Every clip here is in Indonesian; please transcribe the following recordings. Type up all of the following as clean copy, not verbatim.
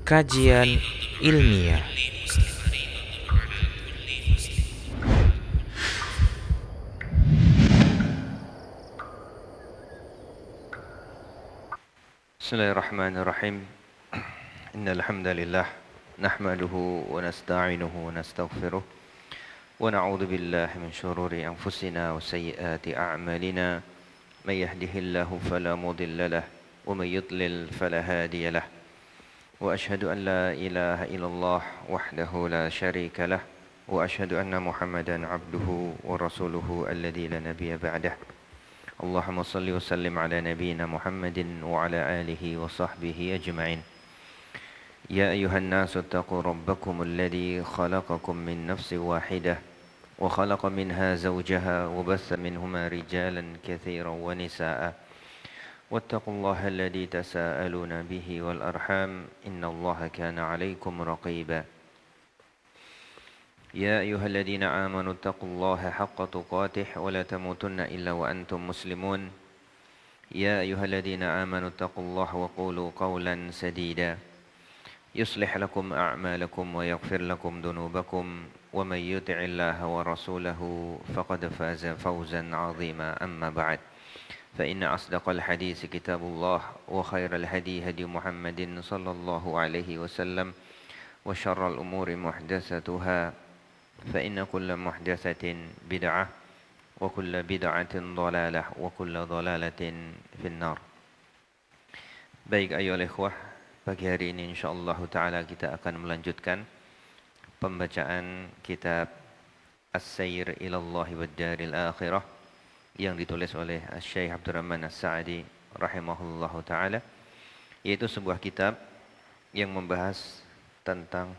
Kajian ilmiah. Bismillahirrahmanirrahim. Innal hamdalillah nahmaduhu wa nasta'inuhu wa nastaghfiruh wa na'udzu billahi min shururi anfusina wa sayyiati a'malina. May yahdihillahu fala mudilla lahu wa may yudlil fala hadiya lahu. Wa asyhadu an la ilaha illallah wahdahu la syarika lahu wa asyhadu anna Muhammadan 'abduhu wa rasuluhu alladzi la nabiyya ba'dahu. Allahumma salli wa sallim ala nabiyyina Muhammadin wa ala alihi wa sahbihi ajma'in. Ya ayuhan nasu taqu rabbakum alladhi khalaqakum min nafsin wahidah wa khalaqa minha zawjaha wa bassa minhuma rijalan katsiran wa nisaa'a wattaqullaha alladhi tasaaluna bihi wal arham innallaha kana 'alaykum raqiba. يا أيها الذين آمنوا اتقوا الله حق تقاته ولا تموتن إلا وأنتم مسلمون. يا أيها الذين آمنوا اتقوا الله وقولوا قولا سديدا يصلح لكم أعمالكم ويغفر لكم ذنوبكم ومن يطع الله ورسوله فقد فاز فوزا عظيما. أما بعد فإن أصدق الحديث كتاب الله وخير الهدي هدي محمد صلى الله عليه وسلم وشر الأمور محدثاتها فإن كل محدثة بدعة وكل بدعة ضلالة وكل ضلالة في النار. Baik ayolah ikhwah, pagi hari ini insyaallah taala kita akan melanjutkan pembacaan kitab As-Sayr ila Allah wad Daril Akhirah yang ditulis oleh Syekh Abdurrahman As-Sa'di rahimahullahu taala, yaitu sebuah kitab yang membahas tentang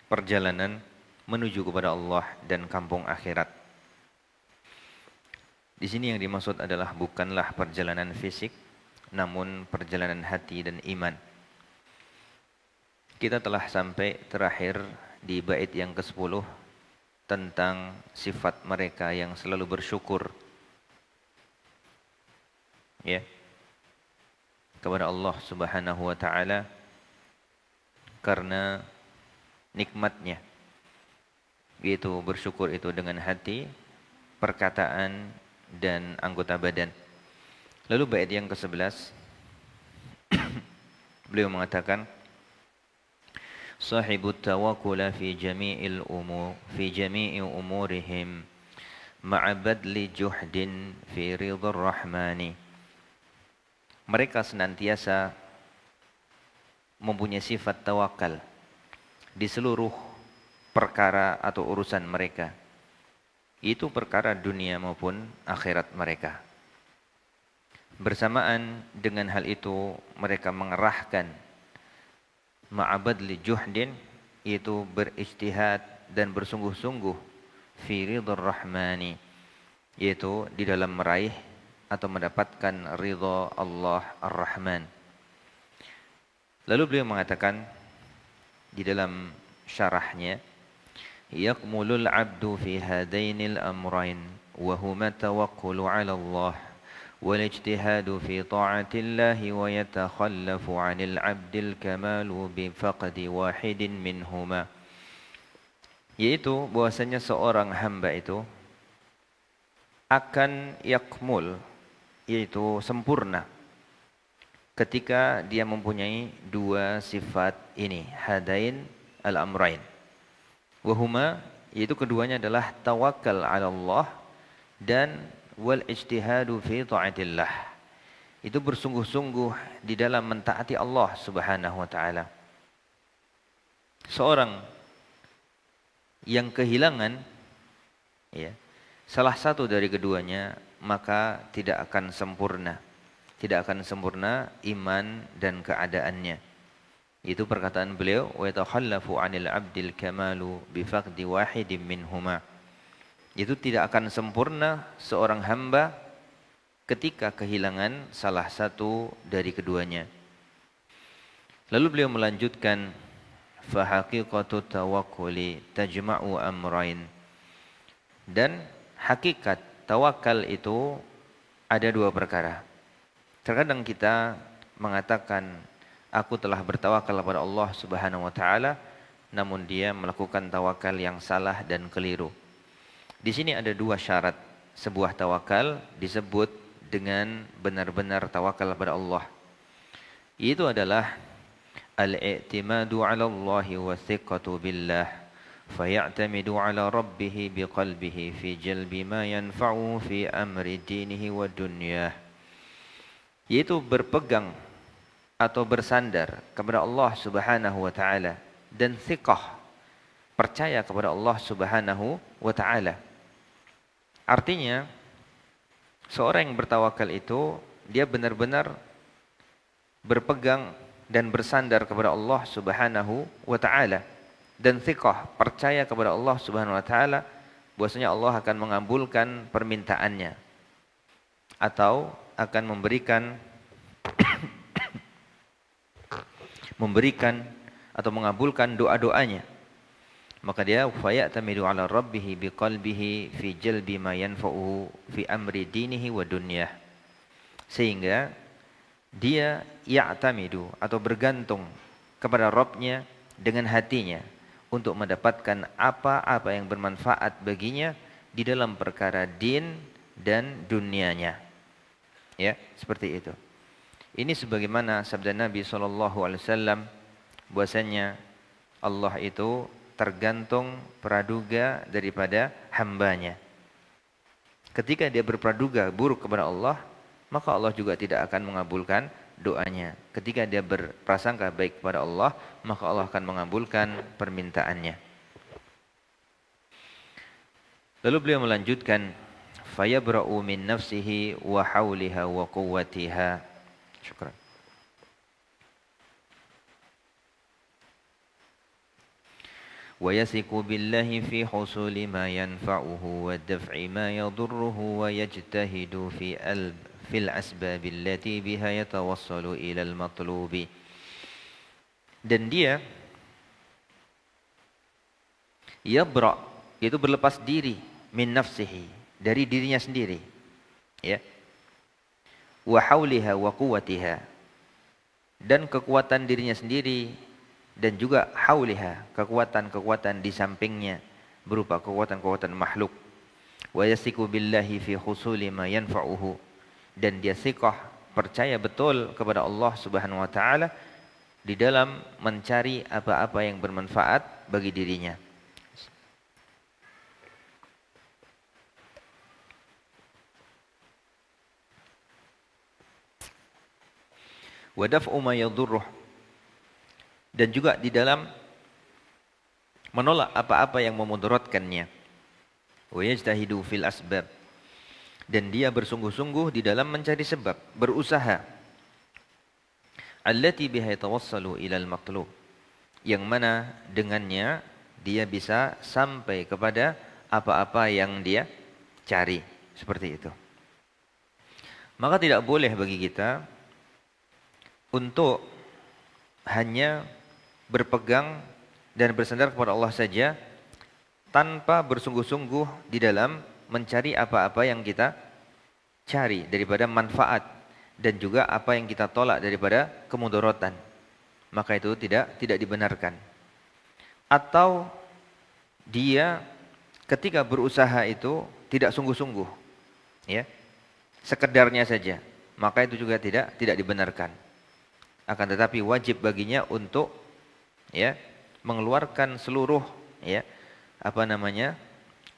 perjalanan menuju kepada Allah dan kampung akhirat. Di sini yang dimaksud adalah bukanlah perjalanan fisik, namun perjalanan hati dan iman. Kita telah sampai terakhir di bait yang ke-10 tentang sifat mereka yang selalu bersyukur, ya, kepada Allah Subhanahu wa taala karena nikmatnya, yaitu bersyukur itu dengan hati, perkataan, dan anggota badan. Lalu bait yang ke-11 beliau mengatakan, sahibut tawakkul fi jami'i umurihim ma'a badli juhdin fi ridhar rahmani. Mereka senantiasa mempunyai sifat tawakal di seluruh perkara atau urusan mereka, itu perkara dunia maupun akhirat mereka. Bersamaan dengan hal itu mereka mengerahkan ma'abadli juhdin, yaitu berijtihad dan bersungguh-sungguh fi ridhar rahmani, yaitu di dalam meraih atau mendapatkan ridha Allah Ar-Rahman. Lalu beliau mengatakan di dalam syarahnya, yaqmulul abdu fi hadainil amrain wa huma tawakkulu 'ala Allah wal ijtihadu fi ta'atillah wa yatakhallafu 'anil 'abdil kamalu bi faqdi wahidin minhuma. Yaitu bahwasanya seorang hamba itu akan yakmul, yaitu sempurna, ketika dia mempunyai dua sifat ini, hadain al-amrain. Wahuma, yaitu keduanya adalah tawakal 'ala Allah dan wal ijtihadu fi ta'atillah. Itu bersungguh-sungguh di dalam mentaati Allah Subhanahu wa taala. Seorang yang kehilangan, ya, salah satu dari keduanya, maka tidak akan sempurna iman dan keadaannya. Itu perkataan beliau, wa yatakhallafu 'anil 'abdil kamalu bi faqdi wahidin minhuma. Itu tidak akan sempurna seorang hamba ketika kehilangan salah satu dari keduanya. Lalu beliau melanjutkan, fa haqiqatu tawakkuli tajma'u amrain. Dan hakikat tawakal itu ada dua perkara. Terkadang kita mengatakan aku telah bertawakal kepada Allah Subhanahu wa taala, namun dia melakukan tawakal yang salah dan keliru. Di sini ada dua syarat sebuah tawakal disebut dengan benar-benar tawakal kepada Allah. Itu adalah al-i'timadu 'ala Allah wa thiqatu billah, faya'tamidu 'ala rabbih biqalbihi fi jalbi ma yanfa'u fi amri dinihi wa dunyah. Yaitu berpegang atau bersandar kepada Allah Subhanahu wa taala dan thiqah, percaya kepada Allah Subhanahu wa taala. Artinya seorang yang bertawakal itu dia benar-benar berpegang dan bersandar kepada Allah Subhanahu wa taala dan thiqah, percaya kepada Allah Subhanahu wa taala bahwasanya Allah akan mengabulkan permintaannya atau akan memberikan atau mengabulkan doa-doanya. Maka dia fayatamidu 'ala rabbih biqalbihi fi jalbi ma yanfa'uhu fi amri dinihi wa dunyah. Sehingga dia ya'tamidu atau bergantung kepada Rabbnya dengan hatinya untuk mendapatkan apa-apa yang bermanfaat baginya di dalam perkara din dan dunianya. Ya, seperti itu. Ini sebagaimana sabda Nabi SAW bahwasanya Allah itu tergantung praduga daripada hambanya. Ketika dia berpraduga buruk kepada Allah, maka Allah juga tidak akan mengabulkan doanya. Ketika dia berprasangka baik kepada Allah, maka Allah akan mengabulkan permintaannya. Lalu beliau melanjutkan, fayabra'u min nafsihi wa hauliha wa quwwatiha. Syukran. ويثق بالله في حصول ما ينفعه ودفع ما يضره ويجتهد في الأسباب التي بها يتوصل إلى المطلوب. Dan dia yabra, yaitu berlepas diri, min nafsihi, dari dirinya sendiri, ya, wa hauliha wa quwwatiha, dan kekuatan dirinya sendiri, dan juga hauliha, kekuatan-kekuatan di sampingnya berupa kekuatan-kekuatan makhluk. Wa yasiku billahi fi husuli ma yanfa'uhu, dan dia thiqah, percaya betul kepada Allah Subhanahu wa taala di dalam mencari apa-apa yang bermanfaat bagi dirinya. Wa daf'u ma yadurruh, dan juga di dalam menolak apa-apa yang memudaratkannya. Wa yajtahidu fil asbab, dan dia bersungguh-sungguh di dalam mencari sebab, berusaha. Allati biha yatawassalu ilal matlub, yang mana dengannya dia bisa sampai kepada apa-apa yang dia cari, seperti itu. Maka tidak boleh bagi kita untuk hanya berpegang dan bersandar kepada Allah saja tanpa bersungguh-sungguh di dalam mencari apa-apa yang kita cari daripada manfaat dan juga apa yang kita tolak daripada kemudaratan. Maka itu tidak dibenarkan. Atau dia ketika berusaha itu tidak sungguh-sungguh, ya, sekedarnya saja, maka itu juga tidak dibenarkan. Akan tetapi wajib baginya untuk, ya, mengeluarkan seluruh, ya,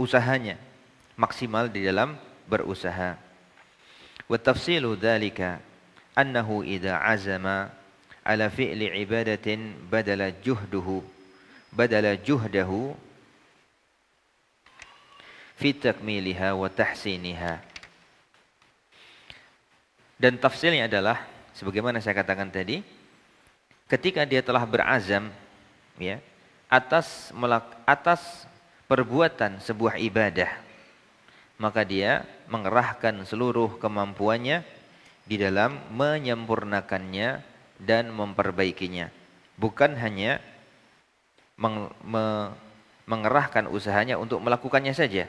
usahanya maksimal di dalam berusaha. Wa tafsilu dzalika annahu idza azama ala fi'li ibadatin badala juhdahu fi takmiliha wa tahsiniha. Dan tafsilnya adalah sebagaimana saya katakan tadi, ketika dia telah berazam, ya, atas perbuatan sebuah ibadah, maka dia mengerahkan seluruh kemampuannya di dalam menyempurnakannya dan memperbaikinya. Bukan hanya mengerahkan usahanya untuk melakukannya saja,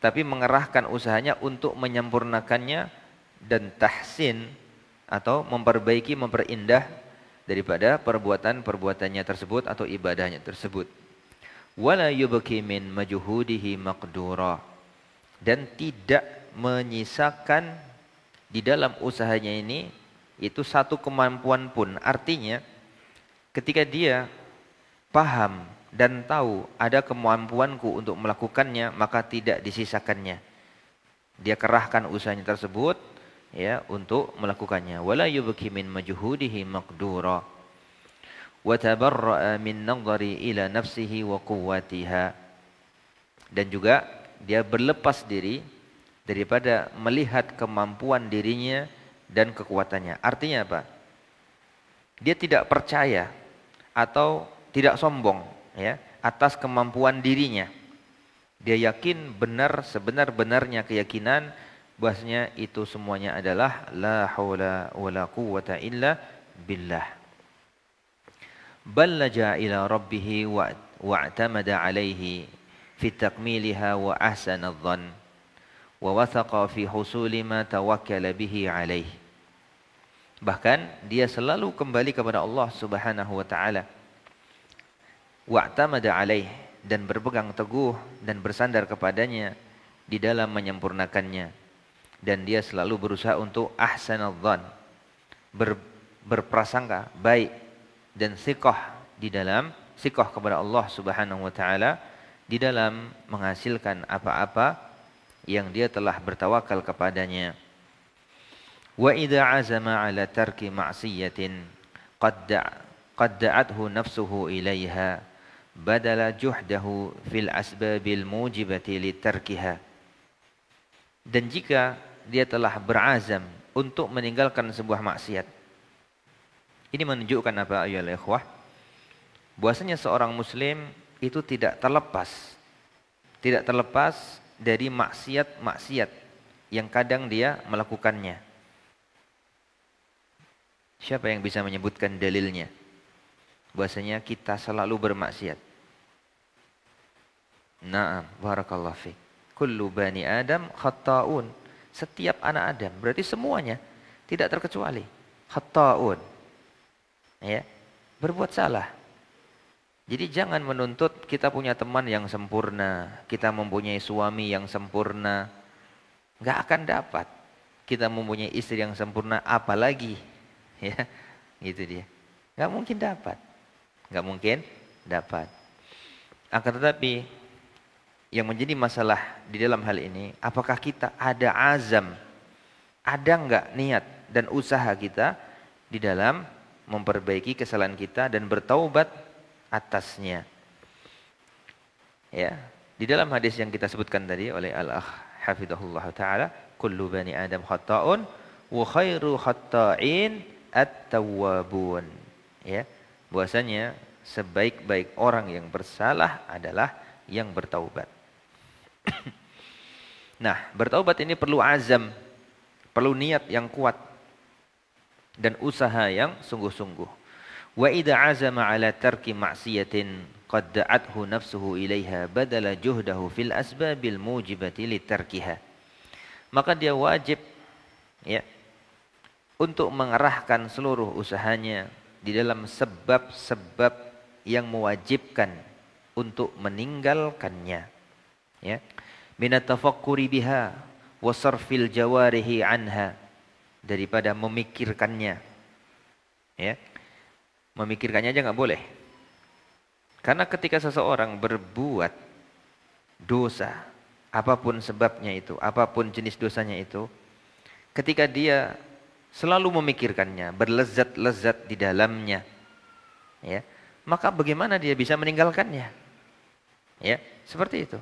tapi mengerahkan usahanya untuk menyempurnakannya dan tahsin atau memperbaiki, memperindah daripada perbuatan-perbuatannya tersebut atau ibadahnya tersebut. Wala yubqi min majhudihi maqdura, dan tidak menyisakan di dalam usahanya ini itu satu kemampuan pun. Artinya ketika dia paham dan tahu ada kemampuanku untuk melakukannya, maka tidak disisakannya. Dia kerahkan usahanya tersebut ya untuk melakukannya. Wala yubqi min majhudihi maqdura wa tabarra'a min nadhari ila nafsihi wa quwwatiha. Dan juga dia berlepas diri daripada melihat kemampuan dirinya dan kekuatannya. Artinya apa? Dia tidak percaya atau tidak sombong ya atas kemampuan dirinya. Dia yakin benar sebenar-benarnya keyakinan bahwasanya itu semuanya adalah la haula wala quwwata illa billah. Bal laja ila rabbih wa'tamada alaihi fi takmiliha wa ahsana adh-dhann wa wathaqa fi husuli ma tawakkala bihi alaihi. Bahkan dia selalu kembali kepada Allah Subhanahu wa taala. Wa'tamada alaihi, dan berpegang teguh dan bersandar kepadanya di dalam menyempurnakannya. Dan dia selalu berusaha untuk ahsanadh-dhann, berprasangka baik dan thiqah di dalam thiqah kepada Allah Subhanahu wa taala di dalam menghasilkan apa-apa yang dia telah bertawakal kepadanya. Wa idza azama ala tarki ma'siyatin qad da'athu nafsuhu ilaiha badala juhdahu fil asbabil mujibati litarkiha. Dan jika dia telah berazam untuk meninggalkan sebuah maksiat, ini menunjukkan apa ayolah ikhwah? Bahwasanya seorang muslim itu tidak terlepas dari maksiat-maksiat yang kadang dia melakukannya. Siapa yang bisa menyebutkan dalilnya? Bahwasanya kita selalu bermaksiat. Naam, barakallahu fiik. Kullu bani Adam khatta'un. Setiap anak Adam, berarti semuanya tidak terkecuali khatta'un. Ya, berbuat salah. Jadi jangan menuntut kita punya teman yang sempurna, kita mempunyai suami yang sempurna. Enggak akan dapat. Kita mempunyai istri yang sempurna, apalagi ya, gitu dia. Enggak mungkin dapat. Enggak mungkin dapat. Akan tetapi yang menjadi masalah di dalam hal ini, apakah kita ada azam, ada enggak niat dan usaha kita di dalam memperbaiki kesalahan kita dan bertaubat atasnya. Ya, di dalam hadis yang kita sebutkan tadi oleh al-akh hafizahullah taala, kullu bani adam khata'un wa khairu khatta'in at-tawwabun. Ya, bahwasanya sebaik-baik orang yang bersalah adalah yang bertaubat. Nah, bertaubat ini perlu azam, perlu niat yang kuat dan usaha yang sungguh-sungguh. Wa idza azama ala tarki ma'siyatin qad da'athu nafsuhu ilaiha badala juhdahu fil asbabil mujibati litarkiha. Maka dia wajib ya untuk mengerahkan seluruh usahanya di dalam sebab-sebab yang mewajibkan untuk meninggalkannya. Ya. Minat tafakkuri biha wa sarfil jawarihi anha, daripada memikirkannya. Ya. Memikirkannya aja enggak boleh. Karena ketika seseorang berbuat dosa, apapun sebabnya itu, apapun jenis dosanya itu, ketika dia selalu memikirkannya, berlezat-lezat di dalamnya, ya, maka bagaimana dia bisa meninggalkannya? Ya, seperti itu.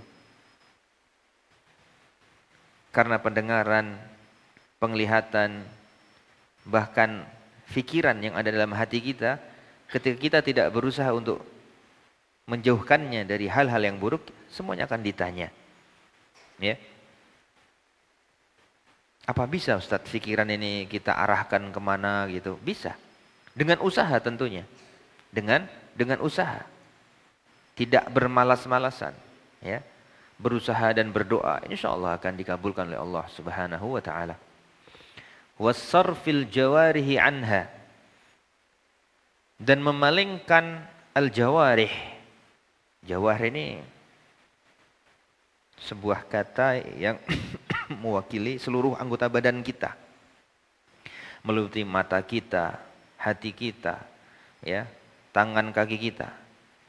Karena pendengaran, penglihatan, bahkan fikiran yang ada dalam hati kita, ketika kita tidak berusaha untuk menjauhkannya dari hal-hal yang buruk, semuanya akan ditanya. Ya. Apa bisa Ustadz fikiran ini kita arahkan kemana gitu? Bisa. Dengan usaha tentunya. Dengan usaha. Tidak bermalas-malasan. Ya. Berusaha dan berdoa, insyaallah akan dikabulkan oleh Allah Subhanahu wa taala. Wasarfil jawarihi anha, dan memalingkan al-jawarih. Jawarih ini sebuah kata yang mewakili seluruh anggota badan kita, meliputi mata kita, hati kita, ya, tangan kaki kita.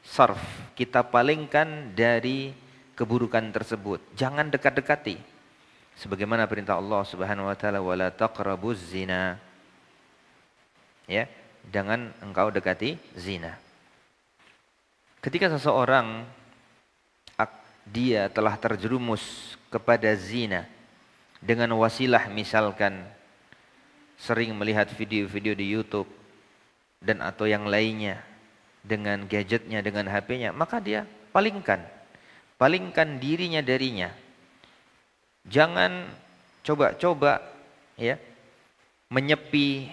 Sarf, kita palingkan dari keburukan tersebut. Jangan dekat-dekati. Sebagaimana perintah Allah Subhanahu wa taala, wala taqrabuz zina. Ya, jangan engkau dekati zina. Ketika seseorang dia telah terjerumus kepada zina dengan wasilah misalkan sering melihat video-video di YouTube dan atau yang lainnya, dengan gadgetnya, dengan HP-nya, maka dia palingkan dirinya darinya. Jangan coba-coba ya menyepi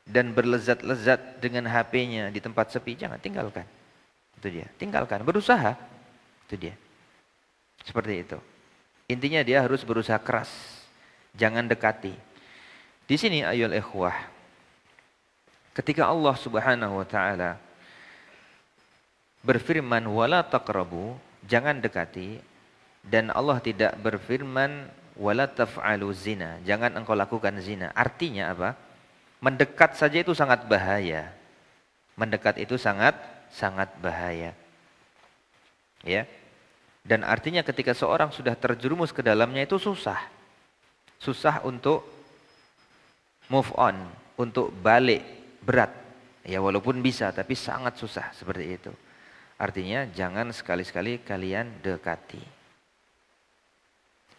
dan berlezat-lezat dengan HP-nya di tempat sepi. Jangan, tinggalkan. Itu dia, tinggalkan, berusaha. Itu dia. Seperti itu. Intinya dia harus berusaha keras. Jangan dekati. Di sini ayol ikhwah, ketika Allah Subhanahu wa taala berfirman wala taqrabu, jangan dekati, dan Allah tidak berfirman wala taf'alu zina, jangan engkau lakukan zina. Artinya apa? Mendekat saja itu sangat bahaya. Mendekat itu sangat bahaya. Ya. Dan artinya ketika seorang sudah terjerumus ke dalamnya itu susah. Susah untuk move on, untuk balik, berat. Ya walaupun bisa tapi sangat susah seperti itu. Artinya jangan sekali-sekali kalian dekati.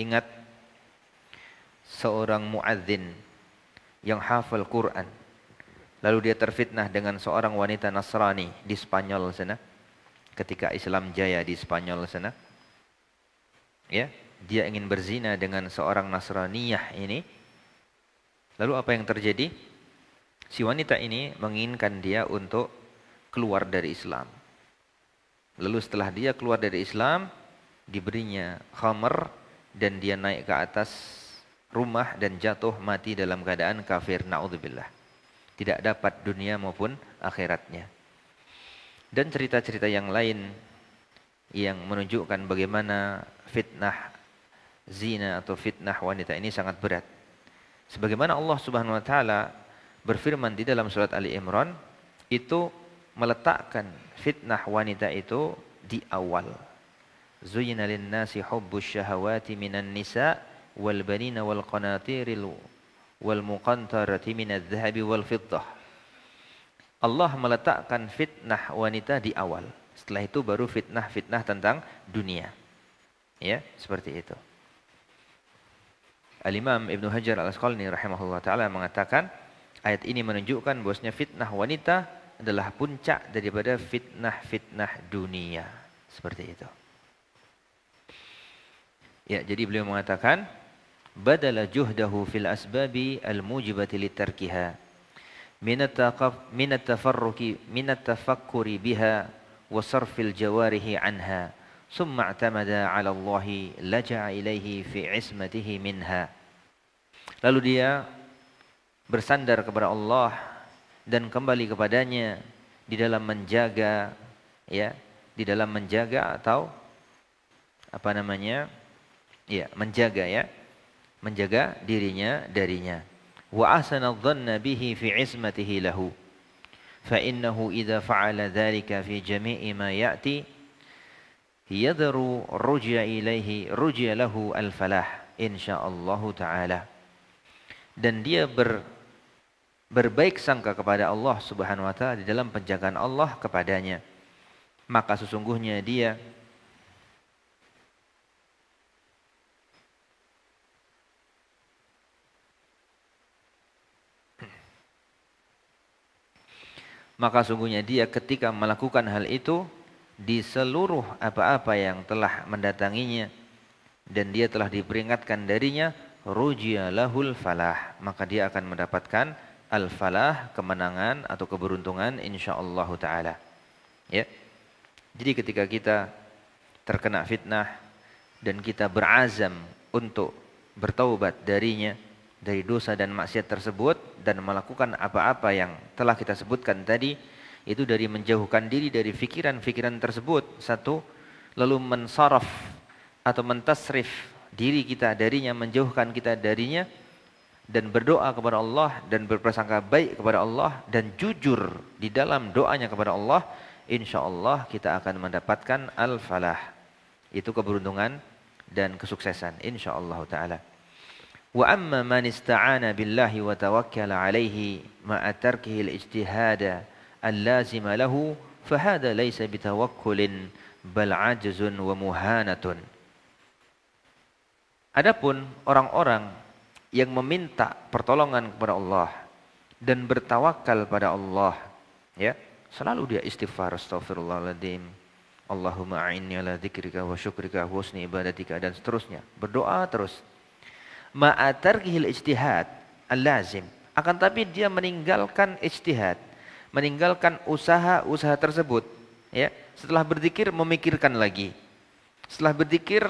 Ingat seorang muadzin yang hafal Quran, lalu dia terfitnah dengan seorang wanita Nasrani di Spanyol sana, ketika Islam jaya di Spanyol sana. Ya, dia ingin berzina dengan seorang Nasraniyah ini. Lalu apa yang terjadi? Si wanita ini menginginkan dia untuk keluar dari Islam. Lalu setelah dia keluar dari Islam, diberinya khamr dan dia naik ke atas rumah dan jatuh mati dalam keadaan kafir. Na'udzubillah. Tidak dapat dunia maupun akhiratnya. Dan cerita-cerita yang lain yang menunjukkan bagaimana fitnah zina atau fitnah wanita ini sangat berat. Sebagaimana Allah Subhanahu wa taala berfirman di dalam surat Ali Imran, itu meletakkan fitnah wanita itu di awal. Zuyyina lin-nasi hubbus syahawati minan nisa wal banina wal qanatiril wal muqantarati minadh dhahabi wal fiddah. Allah meletakkan fitnah wanita di awal. Setelah itu baru fitnah-fitnah tentang dunia. Ya, seperti itu. Al-Imam Ibnu Hajar Al-Asqalani rahimahullah taala mengatakan ayat ini menunjukkan bahwasanya fitnah wanita adalah puncak daripada fitnah-fitnah dunia. Seperti itu. Ya, jadi beliau mengatakan badala juhdahu fil asbabi al-mujibati litarkiha min at-tafarruki min at-tafakkuri biha wa sarfil jawarihi anha summa i'tamada 'ala Allah laja'a ilaihi fi 'ismatihi minha. Lalu dia bersandar kepada Allah dan kembali kepadanya di dalam menjaga, ya, di dalam menjaga atau apa namanya? Ya, menjaga, ya. Menjaga dirinya darinya. Wa ahsana adh-dhanna bihi fi 'ismatihi lahu. Fa innahu idza fa'ala dzalika fi jami'i ma ya'ti yadru rujya ilaihi rujya lahu al-falah insyaallah taala. Dan dia berbaik sangka kepada Allah Subhanahu wa taala di dalam penjagaan Allah kepadanya, maka sesungguhnya dia ketika melakukan hal itu di seluruh apa-apa yang telah mendatanginya dan dia telah diperingatkan darinya, rujiya lahul falah, maka dia akan mendapatkan al-falah, kemenangan atau keberuntungan insyaallah taala. Ya. Jadi ketika kita terkena fitnah dan kita berazam untuk bertaubat darinya, dari dosa dan maksiat tersebut dan melakukan apa-apa yang telah kita sebutkan tadi, itu dari menjauhkan diri dari pikiran-pikiran tersebut, satu, lalu mensaraf atau mentasrif diri kita darinya, menjauhkan kita darinya, dan berdoa kepada Allah dan berprasangka baik kepada Allah dan jujur di dalam doanya kepada Allah, insya Allah kita akan mendapatkan al-falah, itu keberuntungan dan kesuksesan insya Allah Ta'ala. Wa amma man ista'ana billahi wa tawakkala alaihi ma'a tarkihi al-ijtihada al-lazima lahu fahada laysa bitawakkulin bal ajzun wa muhanatun. Adapun orang-orang yang meminta pertolongan kepada Allah dan bertawakal pada Allah, ya, selalu dia istighfar, astaghfirullahaladzim, Allahumma a'inni ala dzikrika wa syukrika wa husni ibadatika, dan seterusnya, berdoa terus. Ma'a tarkihil ijtihad al-lazim, akan tapi dia meninggalkan ijtihad, meninggalkan usaha-usaha tersebut, ya. Setelah berzikir memikirkan lagi, setelah berzikir,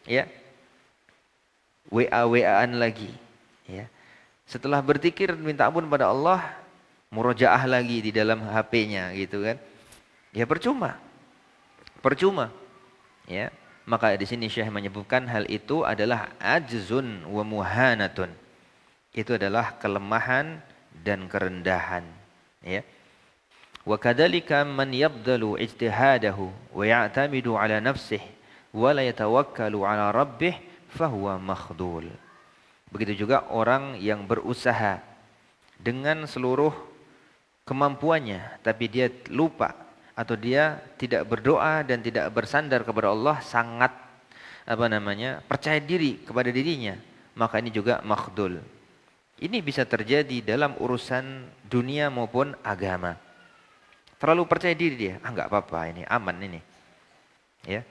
ya, WA-WA-an lagi, ya. Setelah berzikir minta ampun pada Allah, murojaah lagi di dalam HP-nya, gitu kan. Ya percuma. Ya. Maka di sini Syekh menyebutkan hal itu adalah ajzun wa muhanatun. Itu adalah kelemahan dan kerendahan, ya. Wa kadzalika man yabdalu ijtihadahu wa ya'tamidu ala nafsihi wa la yatawakkalu ala rabbih fahuwa makhdul. Begitu juga orang yang berusaha dengan seluruh kemampuannya tapi dia lupa atau dia tidak berdoa dan tidak bersandar kepada Allah, sangat percaya diri kepada dirinya, maka ini juga makhdul. Ini bisa terjadi dalam urusan dunia maupun agama. Terlalu percaya diri dia, enggak apa-apa, ini aman ini, ya.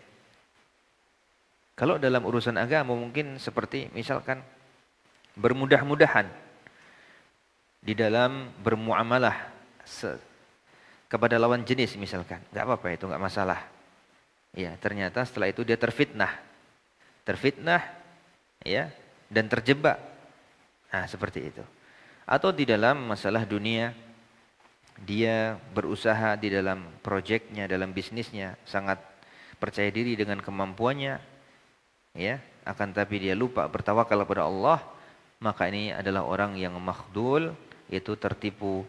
Kalau dalam urusan agama mungkin seperti misalkan bermudah-mudahan di dalam bermuamalah kepada lawan jenis misalkan, enggak apa-apa, itu enggak masalah. Ya, ternyata setelah itu dia terfitnah, ya, dan terjebak. Nah, seperti itu. Atau di dalam masalah dunia, dia berusaha di dalam proyeknya, dalam bisnisnya, sangat percaya diri dengan kemampuannya, ya, akan tapi dia lupa bertawakal kepada Allah, maka ini adalah orang yang makhdul, yaitu tertipu.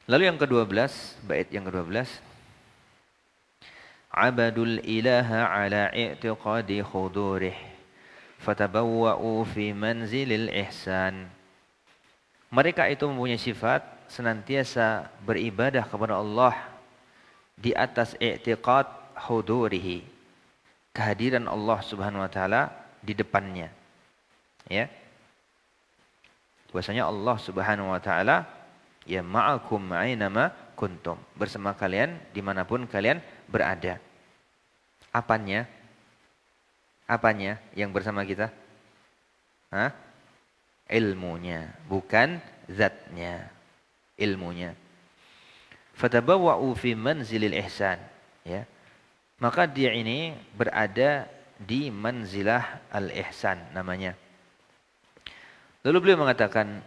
Lalu yang ke-12, bait yang ke-12, abadul ilaha ala i'tiqadi khudurih fatabawwa'u fi manzilil ihsan. Mereka itu mempunyai sifat senantiasa beribadah kepada Allah di atas i'tiqad hudurihi, kehadiran Allah Subhanahu wa taala di depannya, ya. Bahwasanya Allah Subhanahu wa taala ya ma'akum aynama kuntum, bersama kalian dimanapun kalian berada. Apanya? Apanya yang bersama kita? Hah? Ilmunya, bukan zatnya. Ilmunya. Fatabawwa'u fi manzilil ihsan, ya. Maka dia ini berada di manzilah al-ihsan namanya. Lalu beliau mengatakan,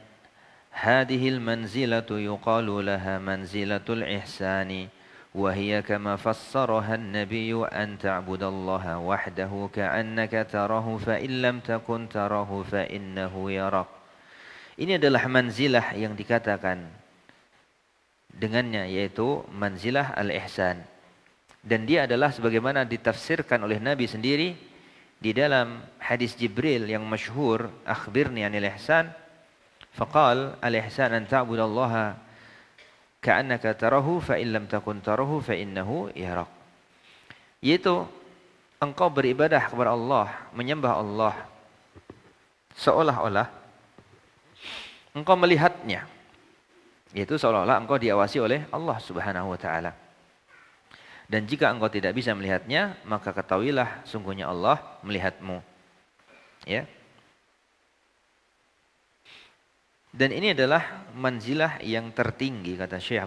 hadhil manzilatu yuqalu laha manzilatul ihsani wa hiya kama fassaraha an-nabiy an ta'budallaha wahdahu ka'annaka tarahu fa in lam takun tarahu fa innahu yarak. Ini adalah manzilah yang dikatakan dengannya, yaitu manzilah al-ihsan. Dan dia adalah sebagaimana ditafsirkan oleh Nabi sendiri di dalam hadis Jibril yang masyhur, akhbirni anil ihsan. Faqal al-ihsan an ta'budallaha ka'annaka tarahu fa in lam takun tarahu fa innahu yarak. Yaitu engkau beribadah kepada Allah, menyembah Allah seolah-olah engkau melihatnya. Yaitu seolah-olah engkau diawasi oleh Allah Subhanahu wa taala. Dan jika engkau tidak bisa melihatnya, maka ketahuilah sungguhnya Allah melihatmu. Ya. Dan ini adalah manzilah yang tertinggi, kata Syekh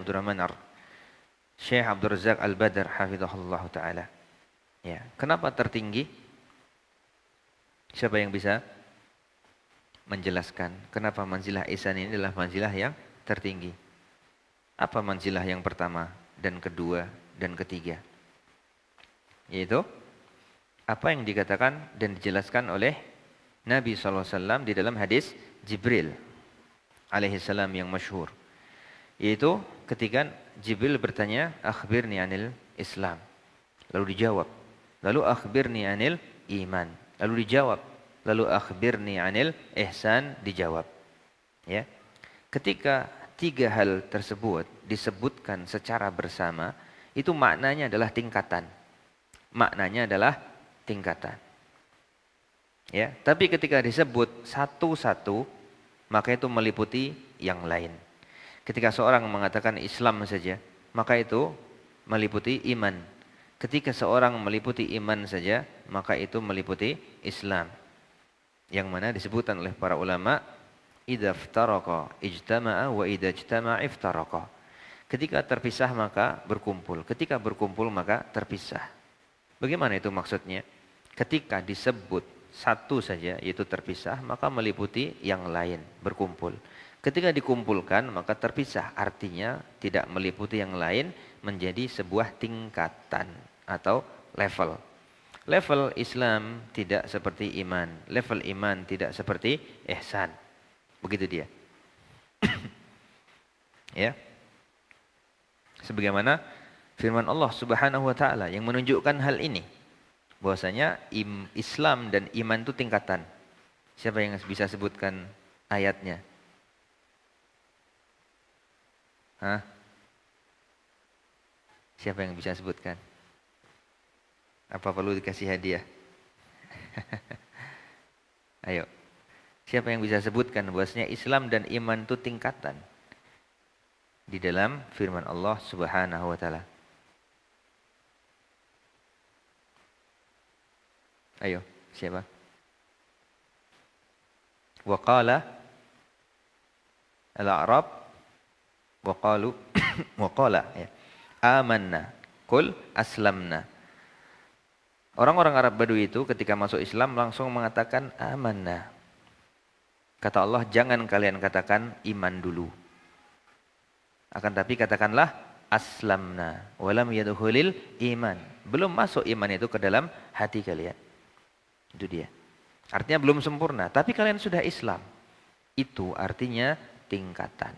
Syekh Abdul Razak Al-Badr hafizahullah taala. Ya, kenapa tertinggi? Siapa yang bisa menjelaskan kenapa manzilah ihsan ini adalah manzilah yang tertinggi? Apa manzilah yang pertama dan kedua dan ketiga? Yaitu apa yang dikatakan dan dijelaskan oleh Nabi SAW di dalam hadis Jibril alaihissalam yang masyhur. Yaitu ketika Jibril bertanya, akhbirni anil Islam. Lalu dijawab. Lalu akhbirni anil iman. Lalu dijawab. Lalu akhbirni anil ihsan, dijawab. Ya. Ketika tiga hal tersebut disebutkan secara bersama, itu maknanya adalah tingkatan. Maknanya adalah tingkatan. Ya, tapi ketika disebut satu-satu, maka itu meliputi yang lain. Ketika seorang mengatakan Islam saja, maka itu meliputi iman. Ketika seorang meliputi iman saja, maka itu meliputi Islam. Yang mana disebutkan oleh para ulama, idza iftaraqa ijtama'a wa idza ijtama'a iftaraqa. Ketika terpisah maka berkumpul, ketika berkumpul maka terpisah. Bagaimana itu maksudnya? Ketika disebut satu saja yaitu terpisah, maka meliputi yang lain berkumpul. Ketika dikumpulkan maka terpisah, artinya tidak meliputi yang lain, menjadi sebuah tingkatan atau level. Level Islam tidak seperti iman, level iman tidak seperti ihsan. Begitu dia. Ya. Sebagaimana firman Allah Subhanahu wa taala yang menunjukkan hal ini. Bahwasanya Islam dan iman itu tingkatan. Siapa yang bisa sebutkan ayatnya? Hah? Siapa yang bisa sebutkan? Apa perlu dikasih hadiah? Ayo. Siapa yang bisa sebutkan bahwasanya Islam dan iman itu tingkatan? Di dalam firman Allah Subhanahu wa taala. Ayo, siapa? Wa qala al-a'rab wa qalu wa qala ya. Amanna, qul aslamna. Orang-orang Arab Badui itu ketika masuk Islam langsung mengatakan amanna. Kata Allah, jangan kalian katakan iman dulu. Akan tapi katakanlah aslamna walam yadkhulil iman. Belum masuk iman itu ke dalam hati kalian. Itu dia. Artinya belum sempurna, tapi kalian sudah Islam. Itu artinya tingkatan.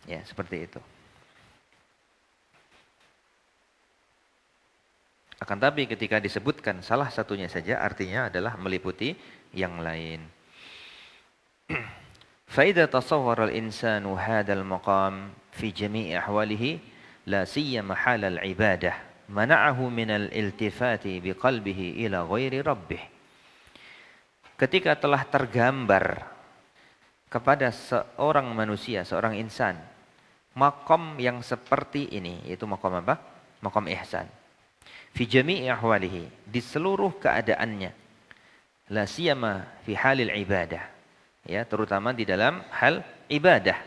Ya, seperti itu. Akan tapi ketika disebutkan salah satunya saja artinya adalah meliputi yang lain. Fa idza tasawwara al-insanu hadzal maqam fi jami' ahwalihi la siyama halal ibadah mana'ahu min al-iltifati biqalbihi ila ghairi rabbih. Ketika telah tergambar kepada seorang manusia, seorang insan, makom yang seperti ini, yaitu makom apa? Makom ihsan. Fi jami'i ahwalihi, di seluruh keadaannya. La siyama fi halil ibadah. Ya, terutama di dalam hal ibadah.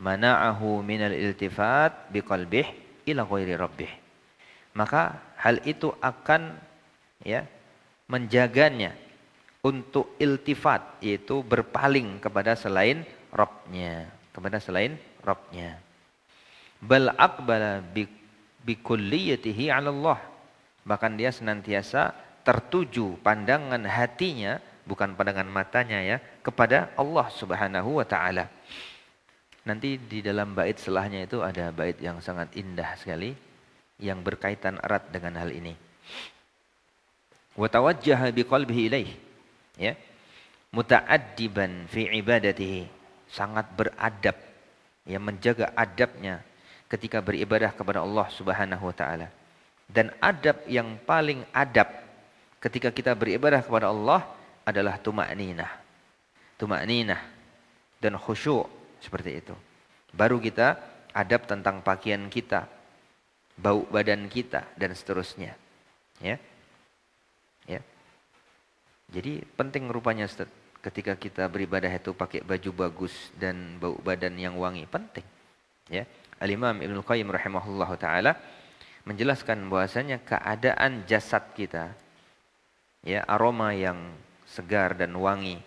Mana'ahu minal iltifat biqalbih ila ghairi rabbih. Maka hal itu akan ya menjaganya untuk iltifat, yaitu berpaling kepada selain Rabbnya, kepada selain Rabbnya. Bal aqbala bikulliyatihi 'ala Allah. Bahkan dia senantiasa tertuju pandangan hatinya, bukan pandangan matanya ya, kepada Allah Subhanahu wa taala. Nanti di dalam bait setelahnya itu ada bait yang sangat indah sekali yang berkaitan erat dengan hal ini. Wa tawajjaha biqalbihi ilaih. Ya. Muta'addiban fi ibadatihi, sangat beradab, yang menjaga adabnya ketika beribadah kepada Allah Subhanahu wa taala. Dan adab yang paling adab ketika kita beribadah kepada Allah adalah tuma'ninah. Tuma'ninah dan khusyuk, seperti itu. Baru kita adab tentang pakaian kita, bau badan kita dan seterusnya. Ya. Ya. Jadi penting rupanya ketika kita beribadah itu pakai baju bagus dan bau badan yang wangi, penting. Ya. Al-Imam Ibnu Qayyim rahimahullahu taala menjelaskan bahwasanya keadaan jasad kita, ya, aroma yang segar dan wangi,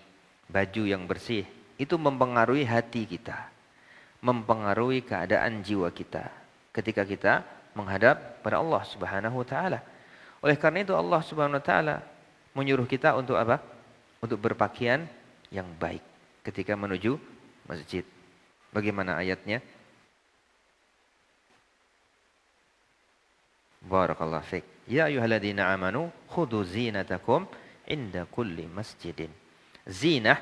baju yang bersih, itu mempengaruhi hati kita. mempengaruhi keadaan jiwa kita ketika kita menghadap pada Allah Subhanahu wa taala. Oleh karena itu Allah Subhanahu wa taala menyuruh kita untuk apa? Untuk berpakaian yang baik ketika menuju masjid. Bagaimana ayatnya? Barakallahu fiik. Ya ayyuhalladzina amanu khudhu zinatakum inda kulli masjidin. Zinah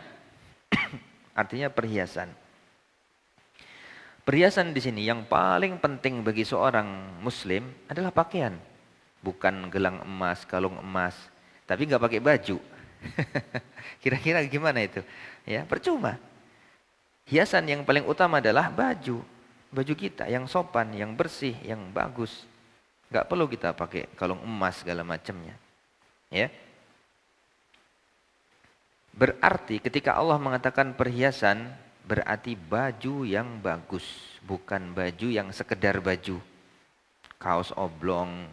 artinya perhiasan. Perhiasan di sini yang paling penting bagi seorang muslim adalah pakaian. Bukan gelang emas, kalung emas, tapi nggak pakai baju. Kira-kira gimana itu? Ya, percuma. Hiasan yang paling utama adalah baju. Baju kita yang sopan, yang bersih, yang bagus. Nggak perlu kita pakai kalung emas segala macamnya. Ya. Berarti ketika Allah mengatakan perhiasan, berarti baju yang bagus, bukan baju yang sekedar baju. Kaos oblong,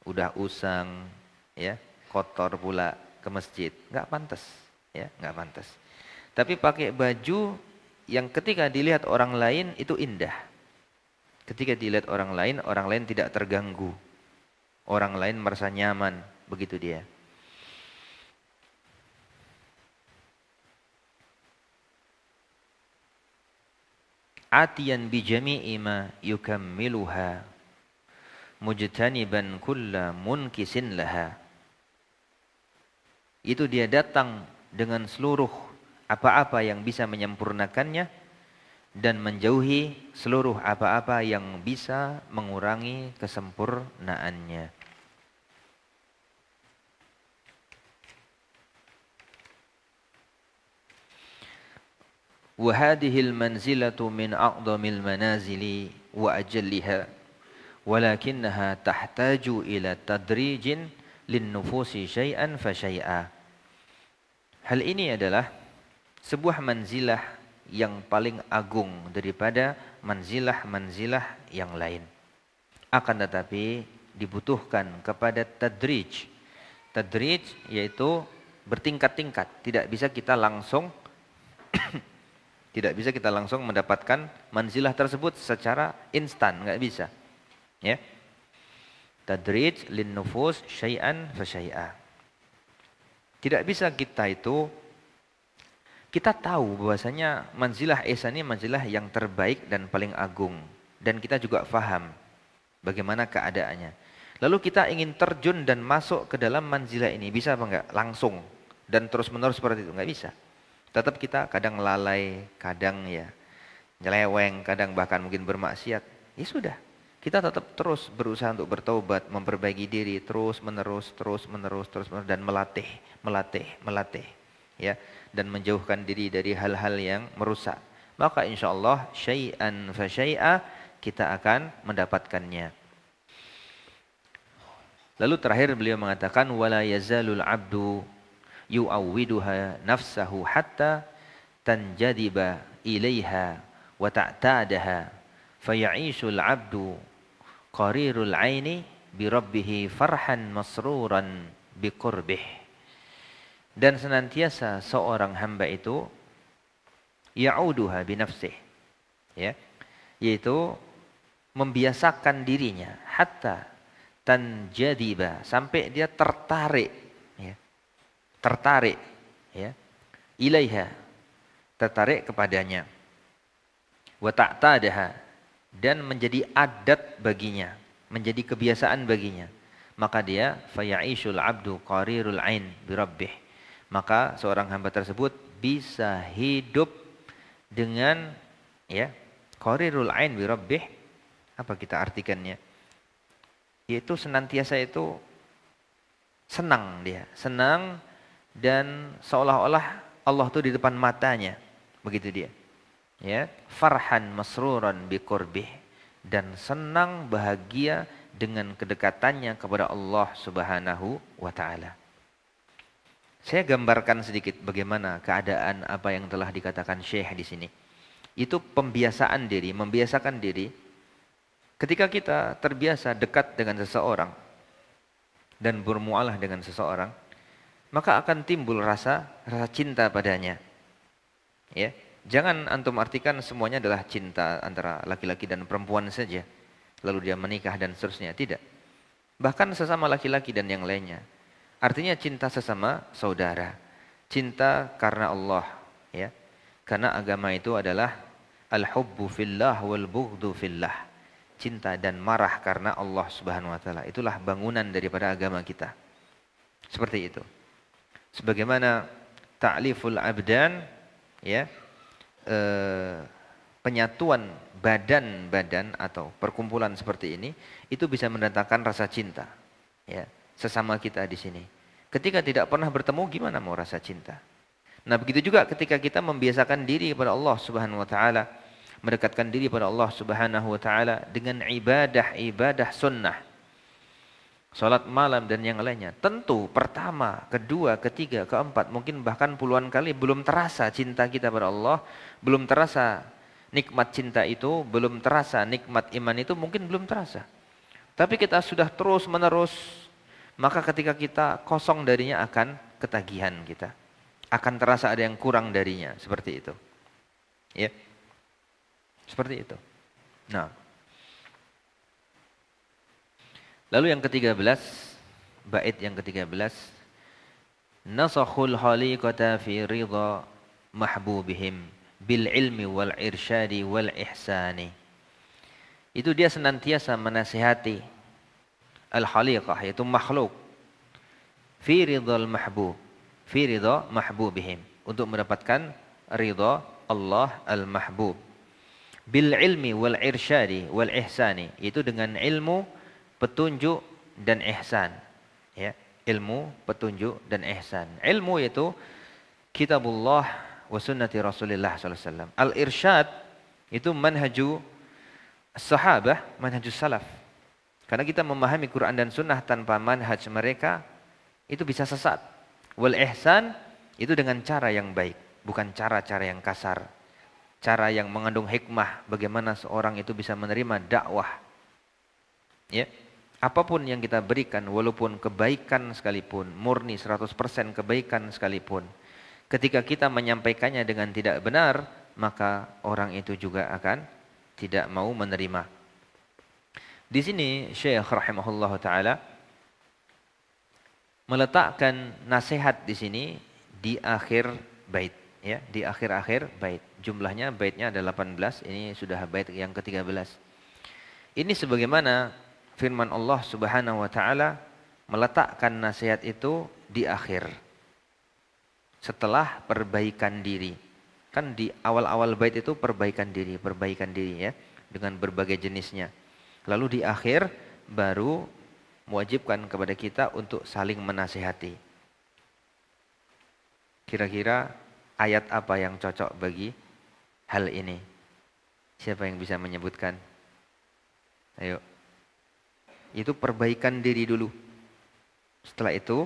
udah usang, ya, kotor pula ke masjid, nggak pantas, ya, nggak pantas. Tapi pakai baju yang ketika dilihat orang lain itu indah. Ketika dilihat orang lain tidak terganggu. Orang lain merasa nyaman, begitu dia. Atiyan bi jami'i ma yukammiluha mujtaniban kulla munkisin laha. Itu dia datang dengan seluruh apa-apa yang bisa menyempurnakannya dan menjauhi seluruh apa-apa yang bisa mengurangi kesempurnaannya. Wa hadhil manzilatu min a'dhamil manazili wa ajalliha walakinnaha tahtaju ila tadrijin linnufusi syai'an fa syai'a. Hal ini adalah sebuah manzilah yang paling agung daripada manzilah-manzilah yang lain. Akan tetapi dibutuhkan kepada tadrij. Tadrij yaitu bertingkat-tingkat, tidak bisa kita langsung mendapatkan manzilah tersebut secara instan, nggak bisa. Ya. Tadrij lin nufus syai'an fa syai'a. Tidak bisa kita tahu bahwasanya manzilah ihsan ini manzilah yang terbaik dan paling agung, dan kita juga faham bagaimana keadaannya. Lalu kita ingin terjun dan masuk ke dalam manzilah ini, bisa apa enggak? Langsung dan terus-menerus seperti itu, enggak bisa. Tetap kita kadang lalai, kadang ya nyeleweng, kadang bahkan mungkin bermaksiat. Ya sudah, kita tetap terus berusaha untuk bertaubat, memperbaiki diri terus menerus dan melatih, ya, dan menjauhkan diri dari hal-hal yang merusak. Maka insyaallah syai'an fa syai'a kita akan mendapatkannya. Lalu terakhir beliau mengatakan wala yazalul abdu yu'awwiduha nafsahu hatta tanjadiba ilaiha wa ta'tadaha faya'ishul abdu qarirul aini bi rabbih farhan masruran bi qurbih. Dan senantiasa seorang hamba itu ya'uduha bi nafsih, ya, yaitu membiasakan dirinya hatta tanjadiba, sampai dia tertarik, ya, ilaiha, tertarik kepadanya, wa ta'tadaha, dan menjadi adat baginya, menjadi kebiasaan baginya, maka dia faya'ishul abdu qarirul ain bi rabbih, maka seorang hamba tersebut bisa hidup dengan, ya, qarirul ain bi rabbih. Apa kita artikannya? Yaitu senantiasa itu senang, dia senang dan seolah-olah Allah itu di depan matanya, begitu dia, ya, farhan masruran bi qurbih, dan senang bahagia dengan kedekatannya kepada Allah Subhanahu wa taala. Saya gambarkan sedikit bagaimana keadaan apa yang telah dikatakan Syekh di sini. Itu pembiasaan diri, membiasakan diri. Ketika kita terbiasa dekat dengan seseorang dan bermualah dengan seseorang, maka akan timbul rasa cinta padanya. Ya. Jangan antum artikan semuanya adalah cinta antara laki-laki dan perempuan saja. Lalu dia menikah dan seterusnya. Tidak. Bahkan sesama laki-laki dan yang lainnya. Artinya cinta sesama saudara. Cinta karena Allah. Ya. Karena agama itu adalah al-hubbu fillah wal bughdu fillah. Cinta dan marah karena Allah Subhanahu wa taala. Itulah bangunan daripada agama kita. Seperti itu. Sebagaimana ta'liful abdan, ya, penyatuan badan-badan atau perkumpulan seperti ini itu bisa mendatangkan rasa cinta, ya, sesama kita di sini. Ketika tidak pernah bertemu, gimana mau rasa cinta? Nah, begitu juga ketika kita membiasakan diri kepada Allah Subhanahu wa taala, mendekatkan diri pada Allah Subhanahu wa taala dengan ibadah-ibadah sunnah. Salat malam dan yang lainnya. Tentu pertama, kedua, ketiga, keempat, mungkin bahkan puluhan kali belum terasa cinta kita pada Allah, belum terasa nikmat cinta itu, belum terasa nikmat iman itu, mungkin belum terasa. Tapi kita sudah terus menerus, maka ketika kita kosong darinya akan ketagihan kita. Akan terasa ada yang kurang darinya, seperti itu. Ya. Seperti itu. Nah. Lalu yang ke-13, bait yang ke-13, nasakhul khaliqata fi ridha mahbubihim bil ilmi wal irsyadi wal ihsani. Itu dia senantiasa menasihati al-khaliqah, yaitu makhluk, fi ridhal mahbub, fi ridha mahbubihim, untuk mendapatkan ridha Allah al-mahbub. Bil ilmi wal irsyadi wal ihsani, itu dengan ilmu, petunjuk dan ihsan. Ya, ilmu, petunjuk dan ihsan. Ilmu yaitu kitabullah wa sunnati Rasulullah sallallahu alaihi wasallam. Al-irsyad itu manhaju sahabah, manhajus salaf. Karena kita memahami Quran dan sunnah tanpa manhaj mereka, itu bisa sesat. Wal ihsan itu dengan cara yang baik, bukan cara-cara yang kasar. Cara yang mengandung hikmah, bagaimana seorang itu bisa menerima dakwah. Ya. Apapun yang kita berikan, walaupun kebaikan sekalipun, murni 100% kebaikan sekalipun, ketika kita menyampaikannya dengan tidak benar, maka orang itu juga akan tidak mau menerima. Di sini Syekh rahimahullah taala meletakkan nasihat di sini di akhir bait, ya, di akhir-akhir bait. Jumlahnya baitnya ada 18, ini sudah bait yang ke-13. Ini sebagaimana firman Allah Subhanahu wa taala meletakkan nasihat itu di akhir. Setelah perbaikan diri. Kan di awal-awal bait itu perbaikan diri ya, dengan berbagai jenisnya. Lalu di akhir baru mewajibkan kepada kita untuk saling menasihati. Kira-kira ayat apa yang cocok bagi hal ini? Siapa yang bisa menyebutkan? Ayo. Itu perbaikan diri dulu. Setelah itu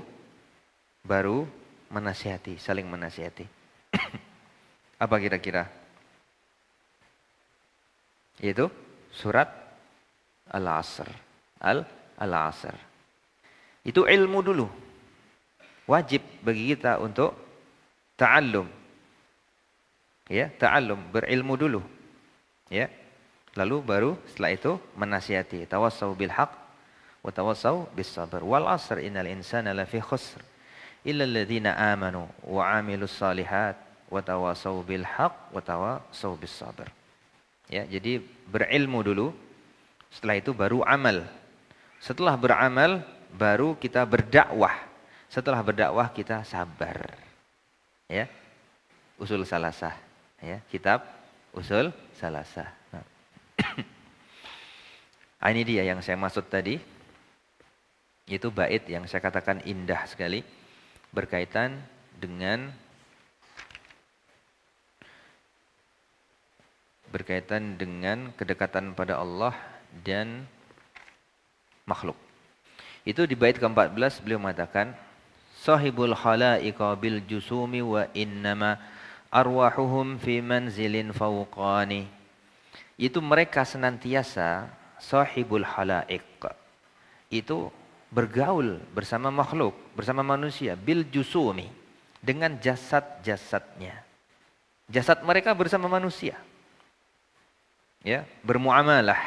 baru menasihati, saling menasihati. Apa kira-kira? Yaitu surat Al-Asr. Al-Asr. Itu ilmu dulu. Wajib bagi kita untuk ta'allum. Ya, ta'allum, berilmu dulu. Ya. Lalu baru setelah itu menasihati. Tawassau bil haqq wa tawassau bis sabr. Wal 'asr innal insana lafi khusr illa alladziina aamanu wa 'amilus shalihat wa tawassau bil haqq wa tawassau bis sabr. Ya, jadi berilmu dulu. Setelah itu baru amal. Setelah beramal baru kita berdakwah. Setelah berdakwah kita sabar. Ya. Usul salasah, ya, kitab usul salasah. Nah. Ini dia yang saya maksud tadi. Itu bait yang saya katakan indah sekali berkaitan dengan kedekatan pada Allah dan makhluk. Itu di bait ke-14 beliau mengatakan sahibul khalaiqa bil jusumi wa innama arwahuhum fi manzilin fawqani. Itu mereka senantiasa sahibul khalaiq. Itu bergaul bersama makhluk, bersama manusia bil jusumi, dengan jasad-jasadnya. Jasad mereka bersama manusia. Ya, bermuamalah.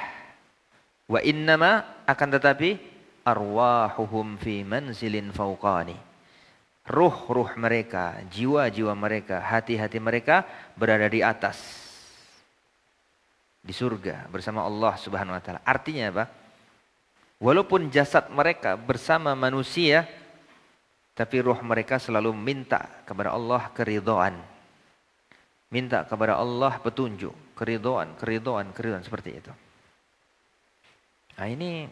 Wa innama akan tetapi arwahuhum fi manzilin fauqani. Ruh-ruh mereka, jiwa-jiwa mereka, hati-hati mereka berada di atas. Di surga bersama Allah Subhanahu wa taala. Artinya apa? Walaupun jasad mereka bersama manusia, tapi ruh mereka selalu minta kepada Allah keridhaan. Minta kepada Allah petunjuk, keridhaan seperti itu. Nah, ini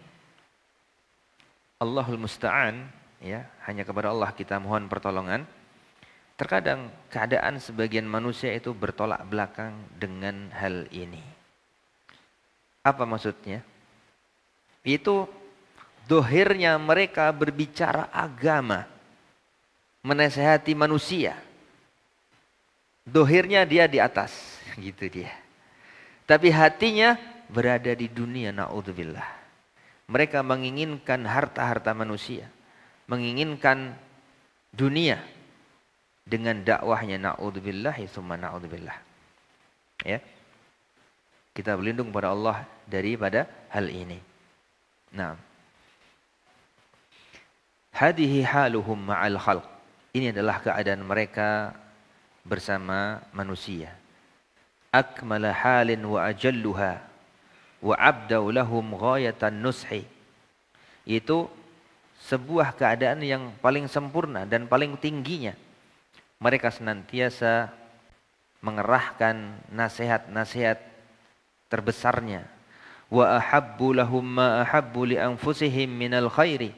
Allahul Musta'an, ya, hanya kepada Allah kita mohon pertolongan. Terkadang keadaan sebagian manusia itu bertolak belakang dengan hal ini. Apa maksudnya? Itu dohirnya mereka berbicara agama, menasehati manusia. Dohirnya dia di atas, gitu dia. Tapi hatinya berada di dunia, na'udzubillah. Mereka menginginkan harta-harta manusia, menginginkan dunia dengan dakwahnya, na'udzubillah, tsumma na'udzubillah. Ya. Kita berlindung pada Allah daripada hal ini. Nah, hadihi haluhum ma'al khalq. Ini adalah keadaan mereka bersama manusia. Akmala halin wa ajalluha wa abdau lahum ghayatan nushi. Itu sebuah keadaan yang paling sempurna dan paling tingginya. Mereka senantiasa mengerahkan nasihat-nasihat terbesarnya. Wa ahabbu lahum ma ahabbu li anfusihim minal khairi.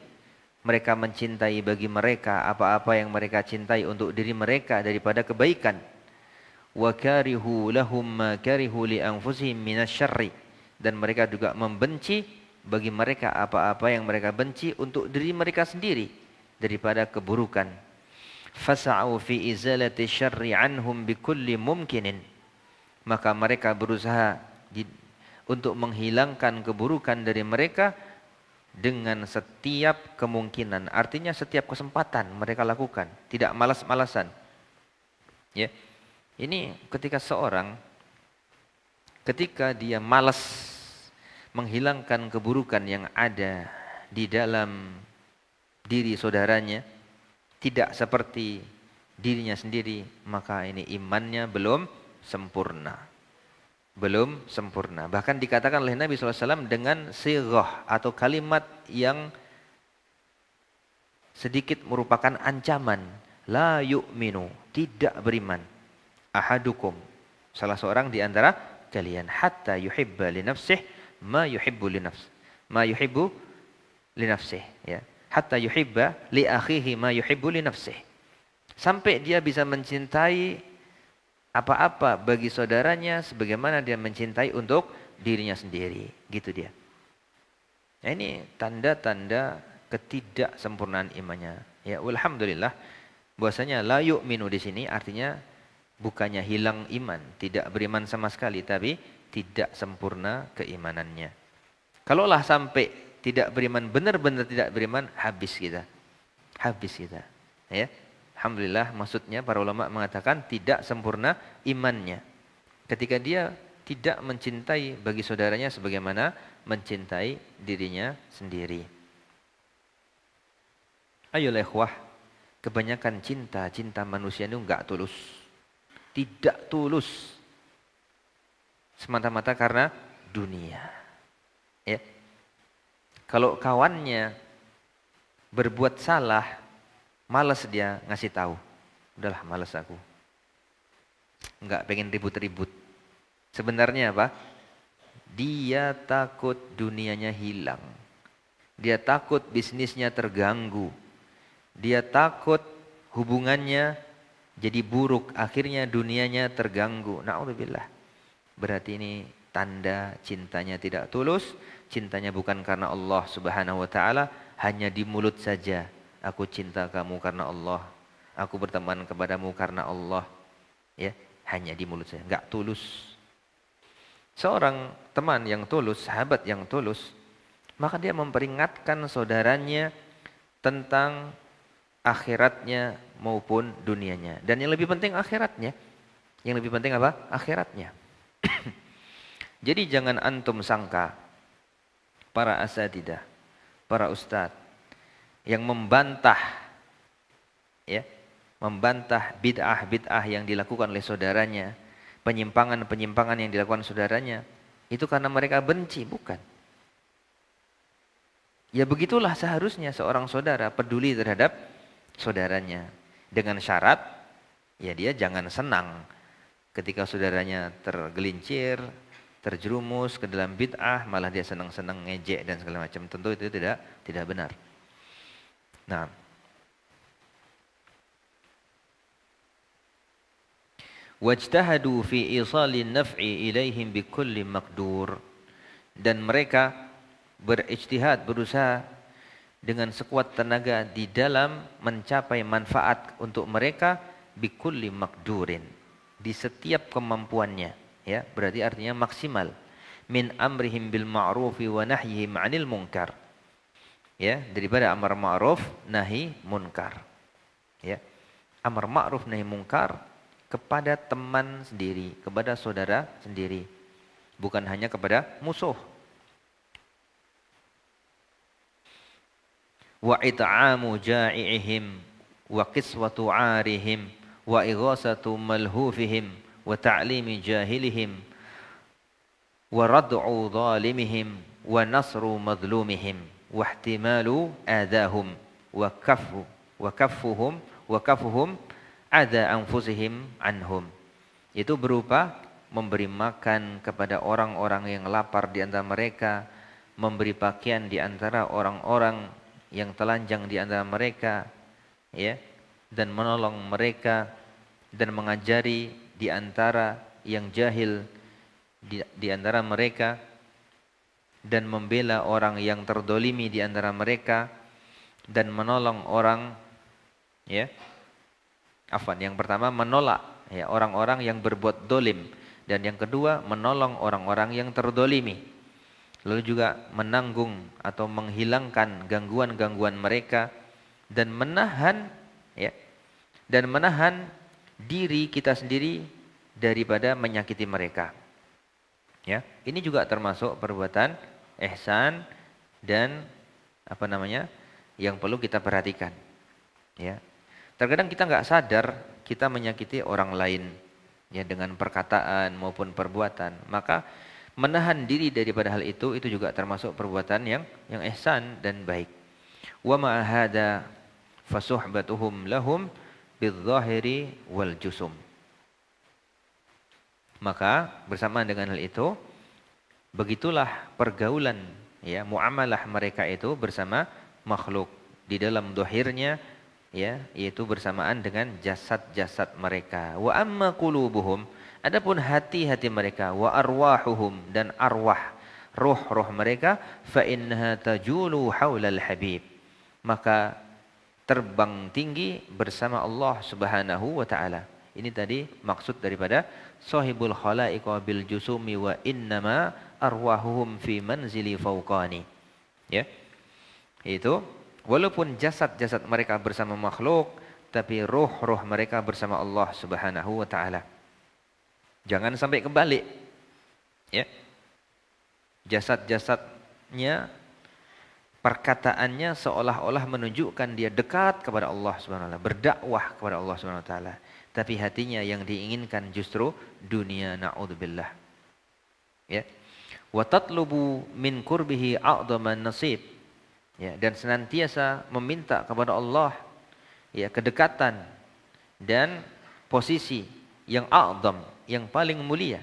Mereka mencintai bagi mereka apa-apa yang mereka cintai untuk diri mereka daripada kebaikan. Wa karihu lahum ma karihu li anfusihim minasyarri. Dan mereka juga membenci bagi mereka apa-apa yang mereka benci untuk diri mereka sendiri daripada keburukan. Fasa'u fi izalati syarri anhum bikulli mumkinin. Maka mereka berusaha untuk menghilangkan keburukan dari mereka dengan setiap kemungkinan. Artinya setiap kesempatan mereka lakukan, tidak malas-malasan. Ya. Ini ketika dia malas menghilangkan keburukan yang ada di dalam diri saudaranya, tidak seperti dirinya sendiri, maka ini imannya belum sempurna. Belum sempurna. Bahkan dikatakan oleh Nabi SAW dengan sighah atau kalimat yang sedikit merupakan ancaman. La yu'minu, tidak beriman. Ahadukum, salah seorang di antara kalian, hatta yuhibba li nafsih ma yuhibbu li nafs. Ma yuhibbu li nafsih, ya. Hatta yuhibba li akhihi ma yuhibbu li nafsih. Sampai dia bisa mencintai apa-apa bagi saudaranya sebagaimana dia mencintai untuk dirinya sendiri, gitu dia. Nah, ini tanda-tanda ketidaksempurnaan imannya. Ya, alhamdulillah bahwasanya la yu'minu di sini artinya bukannya hilang iman, tidak beriman sama sekali, tapi tidak sempurna keimanannya. Kalaulah sampai tidak beriman, benar-benar tidak beriman, habis kita. Habis kita. Ya. Alhamdulillah, maksudnya para ulama mengatakan tidak sempurna imannya. Ketika dia tidak mencintai bagi saudaranya sebagaimana mencintai dirinya sendiri. Ayolah ikhwah, kebanyakan cinta manusia itu enggak tulus. Tidak tulus. Semata-mata karena dunia. Ya. Kalau kawannya berbuat salah, malas dia ngasih tahu. Udahlah, malas aku. Enggak pengen ribut-ribut. Sebenarnya apa? Dia takut dunianya hilang. Dia takut bisnisnya terganggu. Dia takut hubungannya jadi buruk. Akhirnya dunianya terganggu. Na'udzubillah. Berarti ini tanda cintanya tidak tulus. Cintanya bukan karena Allah Subhanahu wa ta'ala. Hanya di mulut saja. Aku cinta kamu karena Allah. Aku berteman kepadamu karena Allah. Ya, hanya di mulut saja, enggak tulus. Seorang teman yang tulus, sahabat yang tulus, maka dia memperingatkan saudaranya tentang akhiratnya maupun dunianya. Dan yang lebih penting akhiratnya. Yang lebih penting apa? Akhiratnya. Jadi jangan antum sangka para asatidzah, para ustadz yang membantah ya, membantah bid'ah-bid'ah yang dilakukan oleh saudaranya, penyimpangan-penyimpangan yang dilakukan saudaranya, itu karena mereka benci, bukan. Ya begitulah seharusnya seorang saudara peduli terhadap saudaranya. Dengan syarat, ya dia jangan senang ketika saudaranya tergelincir, terjerumus ke dalam bid'ah, malah dia senang-senang ngejek dan segala macam. Tentu itu tidak benar. Nah, wajtahadu fi isalin naf'i ilaihim bikulli maqdur, dan mereka berijtihad, berusaha dengan sekuat tenaga di dalam mencapai manfaat untuk mereka bikulli maqdurin, di setiap kemampuannya, ya, berarti artinya maksimal. Min amrihim bil ma'rufi wa nahyihim 'anil munkar. Ya, daripada amar ma'ruf nahi munkar. Ya. Amar ma'ruf nahi munkar kepada teman sendiri, kepada saudara sendiri, bukan hanya kepada musuh. Wa it'amu ja'i'ihim wa qiswatu 'arihim wa ighasatu malhufihim wa ta'limi jahilihim wa rad'u zalimihim wa nasru madlumihim wa ihtimalu adahum wa kaffuhum ada anfusihim anhum. Itu berupa memberi makan kepada orang-orang yang lapar di antara mereka, memberi pakaian di antara orang-orang yang telanjang di antara mereka, ya, dan menolong mereka dan mengajari di antara yang jahil di antara mereka, dan membela orang yang terdolimi di antara mereka, dan menolong orang, ya, yang pertama menolak, ya, orang-orang yang berbuat dolim, dan yang kedua menolong orang-orang yang terdolimi. Lalu juga menanggung atau menghilangkan gangguan-gangguan mereka, dan menahan, ya, dan menahan diri kita sendiri daripada menyakiti mereka. Ya, ini juga termasuk perbuatan ihsan dan yang perlu kita perhatikan. Ya, terkadang kita nggak sadar kita menyakiti orang lain, ya, dengan perkataan maupun perbuatan. Maka menahan diri daripada hal itu juga termasuk perbuatan yang ihsan dan baik. Wa ma hadza fasuhbatuhum lahum bidzahiri wal jusum. Maka bersamaan dengan hal itu, begitulah pergaulan, ya, muamalah mereka itu bersama makhluk di dalam zahirnya, ya, yaitu bersamaan dengan jasad-jasad mereka. Wa amma qulubuhum, adapun hati-hati mereka, wa arwahuhum, dan arwah, ruh-ruh mereka, fa innaha tajulu haulal habib, maka terbang tinggi bersama Allah Subhanahu wa taala. Ini tadi maksud daripada sahibul khalaiqa bil jusumi wa innama arwahuhum fi manzili fauqani. Ya. Itu walaupun jasad-jasad mereka bersama makhluk, tapi ruh-ruh mereka bersama Allah Subhanahu wa taala. Jangan sampai kebalik. Ya. Jasad-jasadnya, perkataannya seolah-olah menunjukkan dia dekat kepada Allah Subhanahu wa taala, berdakwah kepada Allah Subhanahu wa taala, tapi hatinya yang diinginkan justru dunia, naudzubillah. Ya. Wa tatlubu min qurbihi a'dhaman nasib. Ya, dan senantiasa meminta kepada Allah, ya, kedekatan dan posisi yang a'dham, yang paling mulia.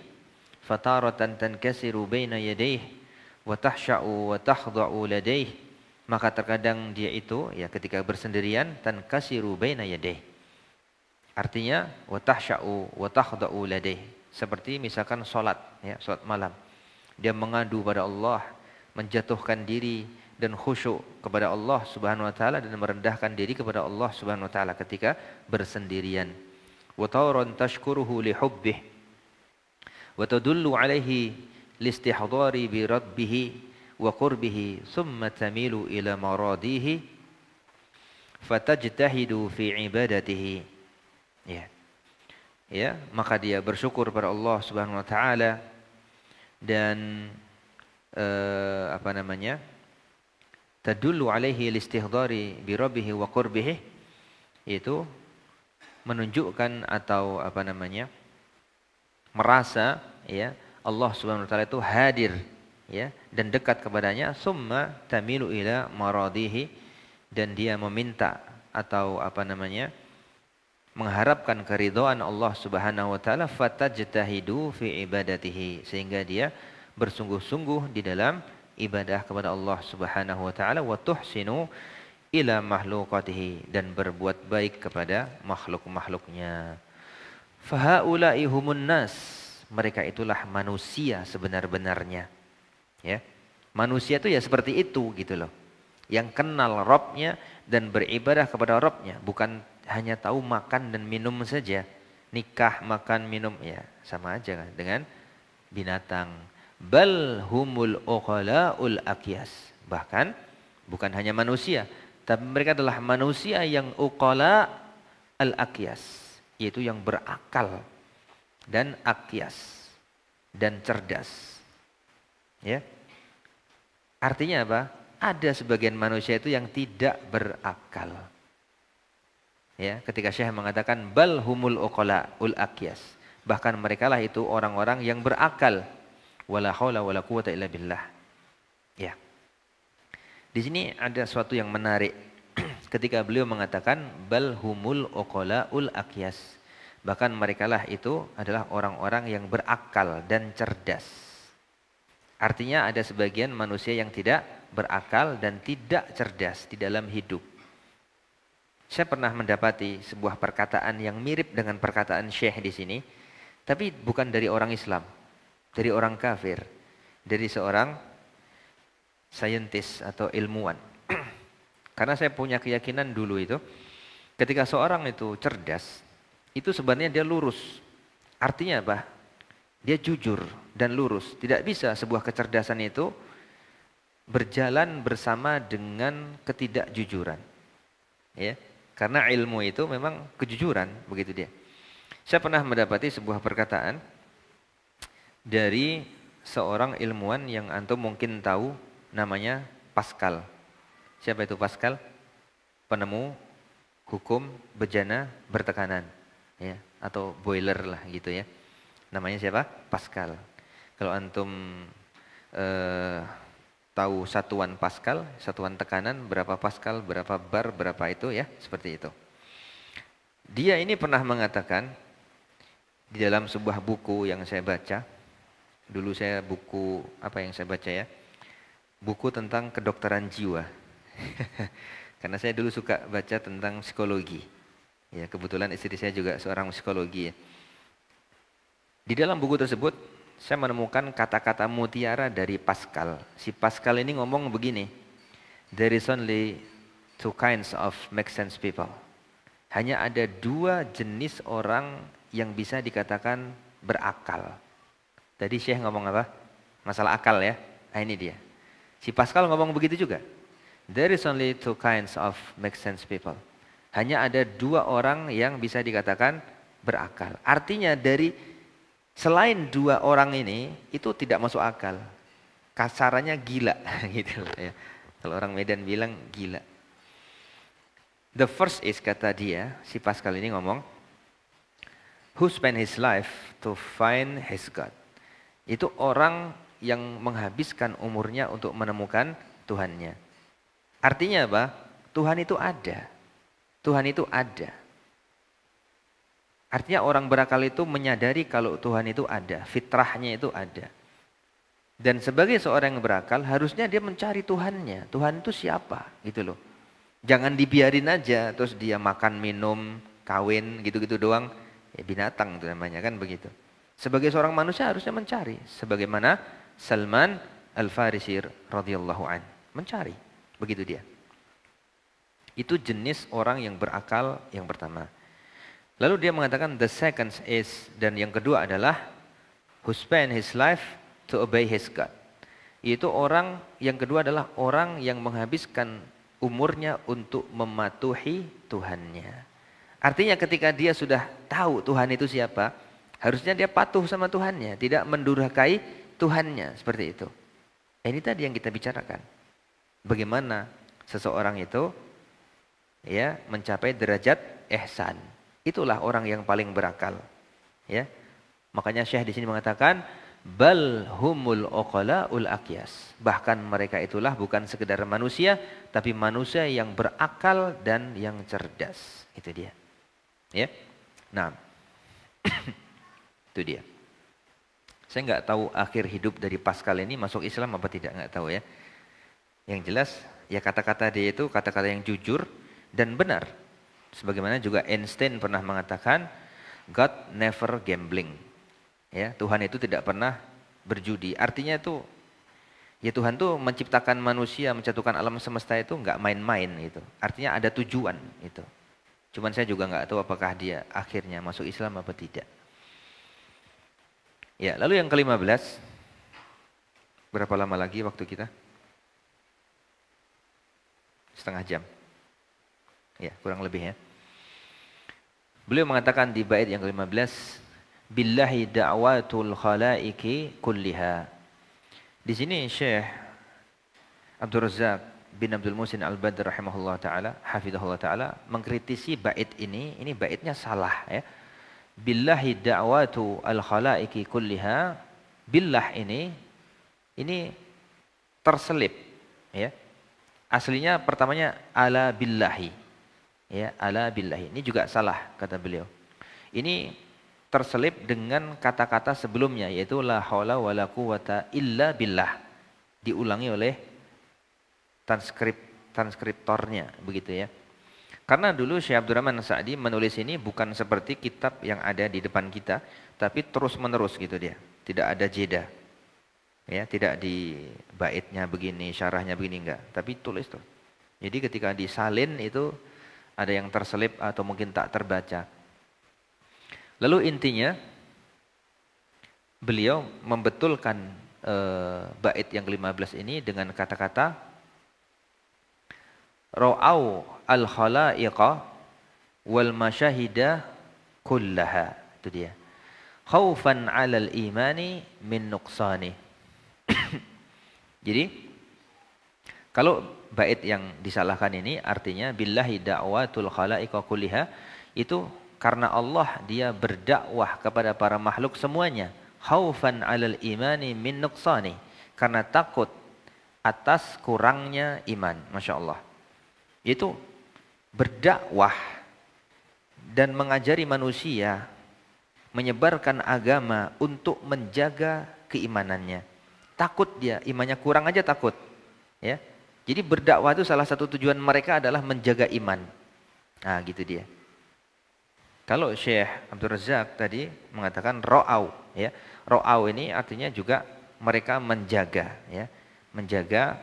Fataratan tankasiru baina yadayhi wa tahsya'u wa takhda'u ladayhi. Maka terkadang dia itu, ya, ketika bersendirian, tankasiru baina yadayhi. Artinya wa tahsya'u wa takhda'u ladayhi. Seperti misalkan salat, ya, salat malam. Dia mengadu pada Allah, menjatuhkan diri dan khusyuk kepada Allah Subhanahu wa taala, dan merendahkan diri kepada Allah Subhanahu wa taala ketika bersendirian. Wa tawran tashkuruhu li hubbihi wa tadullu alaihi listihdari bi rabbih wa qurbihi thumma tamilu ila maradihi fatajtahidu fi ibadatihi. Ya. ya, maka dia bersyukur pada Allah Subhanahu wa taala dan apa namanya? Tadullu alaihi listihdari bi rabbih wa qurbihi, itu menunjukkan atau apa namanya? Merasa ya Allah Subhanahu wa taala itu hadir ya dan dekat kepadanya, summa tamilu ila maradihi, dan dia meminta atau apa namanya? Mengharapkan keridhaan Allah Subhanahu wa taala, fatajtahidu fi ibadatihi, sehingga dia bersungguh-sungguh di dalam ibadah kepada Allah Subhanahu wa taala, wa tuhsinu ila makhluqatihi, dan berbuat baik kepada makhluk-makhluknya. Fahaula'i humun nas, mereka itulah manusia sebenar-benarnya. Ya. Manusia itu ya seperti itu gitu loh. Yang kenal Rabbnya dan beribadah kepada Rabbnya, bukan hanya tahu makan dan minum saja. Nikah, makan, minum, ya sama aja kan dengan binatang. Bal humul uqala'ul aqyas. Bahkan bukan hanya manusia, tapi mereka adalah manusia yang uqala al-aqyas, yaitu yang berakal dan aqyas dan cerdas. Ya. Artinya apa? Ada sebagian manusia itu yang tidak berakal. Ya, ketika Syekh mengatakan bal humul uqala'ul aqyas, bahkan merekalah itu orang-orang yang berakal. Wala haula wala quwata illa billah. Ya. Di sini ada sesuatu yang menarik ketika beliau mengatakan bal humul uqala'ul aqyas. Bahkan merekalah itu adalah orang-orang yang berakal dan cerdas. Artinya ada sebagian manusia yang tidak berakal dan tidak cerdas di dalam hidup. Saya pernah mendapati sebuah perkataan yang mirip dengan perkataan Syekh di sini, tapi bukan dari orang Islam, dari orang kafir, dari seorang saintis atau ilmuwan. Karena saya punya keyakinan dulu itu, ketika seorang itu cerdas, itu sebenarnya dia lurus. Artinya apa? Dia jujur dan lurus. Tidak bisa sebuah kecerdasan itu berjalan bersama dengan ketidakjujuran. Ya, karena ilmu itu memang kejujuran, begitu dia. Saya pernah mendapati sebuah perkataan dari seorang ilmuwan yang antum mungkin tahu, namanya Pascal. Siapa itu Pascal? Penemu hukum bejana bertekanan, ya, atau boiler lah gitu ya. Namanya siapa? Pascal. Kalau antum tahu satuan Pascal, satuan tekanan, berapa Pascal, berapa bar, berapa itu ya, seperti itu. Dia ini pernah mengatakan di dalam sebuah buku yang saya baca, dulu saya buku apa yang saya baca ya? Buku tentang kedokteran jiwa. Karena saya dulu suka baca tentang psikologi. Ya, kebetulan istri saya juga seorang psikologi ya. Di dalam buku tersebut saya menemukan kata-kata mutiara dari Pascal. Si Pascal ini ngomong begini, there is only two kinds of make sense people. Hanya ada dua jenis orang yang bisa dikatakan berakal. Tadi Syekh ngomong apa? Masalah akal ya. Nah, ini dia. Si Pascal ngomong begitu juga. There is only two kinds of make sense people. Hanya ada dua orang yang bisa dikatakan berakal. Artinya dari selain dua orang ini itu tidak masuk akal. Kasarannya gila gitu ya. Kalau orang Medan bilang gila. The first is, kata dia, si Pascal ini ngomong, who spend his life to find his God. Itu orang yang menghabiskan umurnya untuk menemukan Tuhannya. Artinya apa? Tuhan itu ada. Tuhan itu ada. Artinya orang berakal itu menyadari kalau Tuhan itu ada, fitrahnya itu ada. Dan sebagai seorang yang berakal, harusnya dia mencari Tuhannya. Tuhan itu siapa? Gitu loh. Jangan dibiarin aja, terus dia makan, minum, kawin, gitu-gitu doang. Ya binatang itu namanya kan begitu. Sebagai seorang manusia harusnya mencari. Sebagaimana Salman Al-Farisi radhiyallahu an mencari. Begitu dia. Itu jenis orang yang berakal yang pertama. Lalu dia mengatakan the second is, dan yang kedua adalah who spend his life to obey his God. Yaitu orang yang kedua adalah orang yang menghabiskan umurnya untuk mematuhi Tuhannya. Artinya ketika dia sudah tahu Tuhan itu siapa, harusnya dia patuh sama Tuhannya, tidak mendurhakai Tuhannya, seperti itu. Ini tadi yang kita bicarakan. Bagaimana seseorang itu ya mencapai derajat ihsan. Itulah orang yang paling berakal. Ya. Makanya Syekh di sini mengatakan bal humul uqalaul aqyas. Bahkan mereka itulah bukan sekedar manusia, tapi manusia yang berakal dan yang cerdas. Itu dia. Ya. Nah. Itu dia. Saya nggak tahu akhir hidup dari Pascal ini masuk Islam apa tidak, nggak tahu ya. Yang jelas ya kata-kata dia itu kata-kata yang jujur dan benar. Sebagaimana juga Einstein pernah mengatakan God never gambling. Ya, Tuhan itu tidak pernah berjudi. Artinya itu ya Tuhan tuh menciptakan manusia, menciptakan alam semesta itu nggak main-main gitu. Artinya ada tujuan itu. Cuman saya juga nggak tahu apakah dia akhirnya masuk Islam apa tidak. Ya, lalu yang ke-15. Berapa lama lagi waktu kita? Setengah jam. Ya, kurang lebih ya. Beliau mengatakan di bait yang ke-15, billahi da'watul khalaiki kulliha. Di sini Syekh Abdul Razak bin Abdul Muhsin Al-Badr rahimahullah taala, hafizahullah taala mengkritisi bait ini baitnya salah ya. Billahi da'watu al-khalaiki kulliha. Billah ini terselip ya. Aslinya pertamanya ala billahi. Ya, ala billahi. Ini juga salah kata beliau. Ini terselip dengan kata-kata sebelumnya yaitu la haula wala quwata illa billah. Diulangi oleh transkriptornya begitu ya. Karena dulu Syekh Abdurrahman Sa'di menulis ini bukan seperti kitab yang ada di depan kita, tapi terus-menerus gitu dia. Tidak ada jeda. Ya, tidak di baitnya begini, syarahnya begini enggak, tapi tulis tuh. Jadi ketika disalin itu ada yang terselip atau mungkin tak terbaca. Lalu intinya beliau membetulkan bait yang ke-15 ini dengan kata-kata ra'au al-khalaiqa wal masyahida kullaha. Itu dia. Khaufan 'alal imani min nuqsani. Jadi kalau bait yang disalahkan ini artinya billahi da'watul khalaiqa kulliha, itu karena Allah dia berdakwah kepada para makhluk semuanya. Khaufan 'alal imani min nuqsani. Karena takut atas kurangnya iman. Masya Allah. Itu berdakwah dan mengajari manusia menyebarkan agama untuk menjaga keimanannya. Takut dia, imannya kurang aja takut. Ya. Jadi berdakwah itu salah satu tujuan mereka adalah menjaga iman. Nah, gitu dia. Kalau Syekh Abdul Razak tadi mengatakan ro'au, ya. Ro'au ini artinya juga mereka menjaga, ya. Menjaga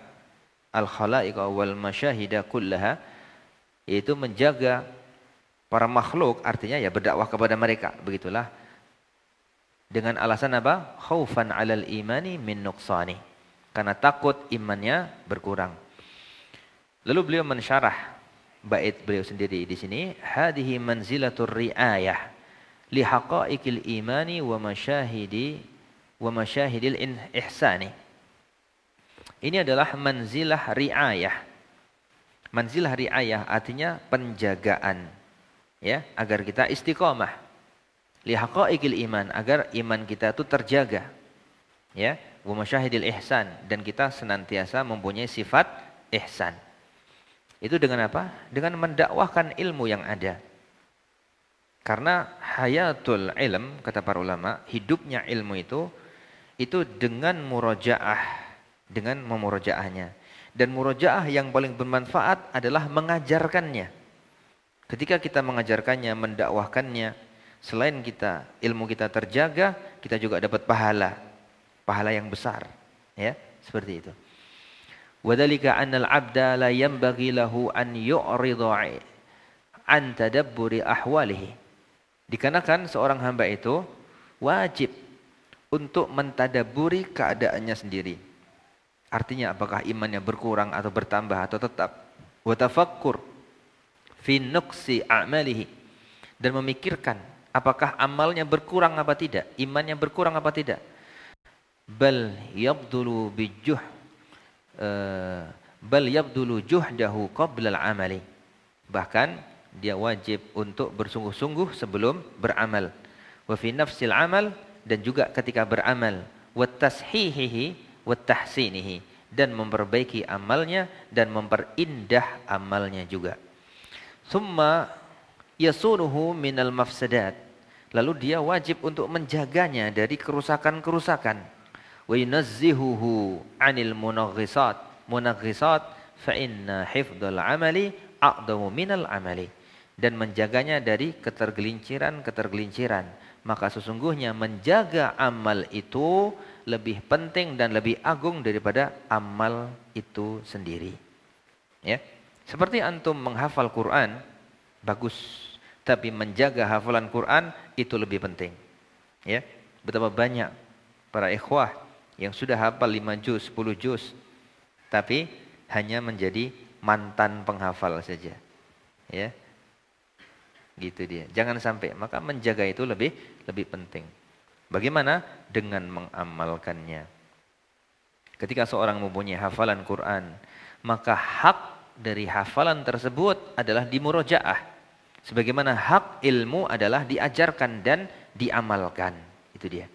al-khalaiqa wal masyahida kullaha, yaitu menjaga para makhluk, artinya ya berdakwah kepada mereka, begitulah. Dengan alasan apa? Khaufan 'alal imani min nuqsani. Karena takut imannya berkurang. Lalu beliau mensyarah bait beliau sendiri di sini, hadhihi manzilatur riayah li haqa'iqil imani wa masyahidil ihsani. Ini adalah manzilah riayah. Manzilah riayah artinya penjagaan, ya, agar kita istiqomah. Li haqa'iqil iman, agar iman kita itu terjaga. Ya, wa masyahidil ihsan, dan kita senantiasa mempunyai sifat ihsan. Itu dengan apa? Dengan mendakwahkan ilmu yang ada. Karena hayatul ilm, kata para ulama, hidupnya ilmu itu dengan murojaah, dengan memurojaahnya. Dan murojaah yang paling bermanfaat adalah mengajarkannya. Ketika kita mengajarkannya, mendakwahkannya, selain kita ilmu kita terjaga, kita juga dapat pahala yang besar, ya, seperti itu. Wadzalika annal 'abda la yanbaghi lahu an yu'rida an tadabburi ahwalihi. Dikarenakan seorang hamba itu wajib untuk mentadaburi keadaannya sendiri. Artinya apakah imannya berkurang atau bertambah atau tetap. Wa tafakkur fi nuqsi a'malihi, dan memikirkan apakah amalnya berkurang apa tidak, imannya berkurang apa tidak. Bal yabdulu bijuh bal yabdulu juhdahu qabla al-amali. Bahkan dia wajib untuk bersungguh-sungguh sebelum beramal. Wa fi nafsil amal, dan juga ketika beramal, wa tashihihi wa tahsinihi, dan memperbaiki amalnya dan memperindah amalnya juga. Summa yasunuhu minal mafsadat, lalu dia wajib untuk menjaganya dari kerusakan-kerusakan. Wa yunazzihuhu 'anil munaghisat fa inna hifdzal amali a'damu minal amali, dan menjaganya dari ketergelinciran. Maka sesungguhnya menjaga amal itu lebih penting dan lebih agung daripada amal itu sendiri. Ya. Seperti antum menghafal Quran, bagus. Tapi menjaga hafalan Quran itu lebih penting. Ya. Betapa banyak para ikhwah yang sudah hafal 5 juz, 10 juz, tapi hanya menjadi mantan penghafal saja. Ya. Gitu dia. Jangan sampai, maka menjaga itu lebih penting. Bagaimana? Dengan mengamalkannya. Ketika seorang mempunyai hafalan Quran, maka hak dari hafalan tersebut adalah dimurojaah. Sebagaimana hak ilmu adalah diajarkan dan diamalkan. Itu dia.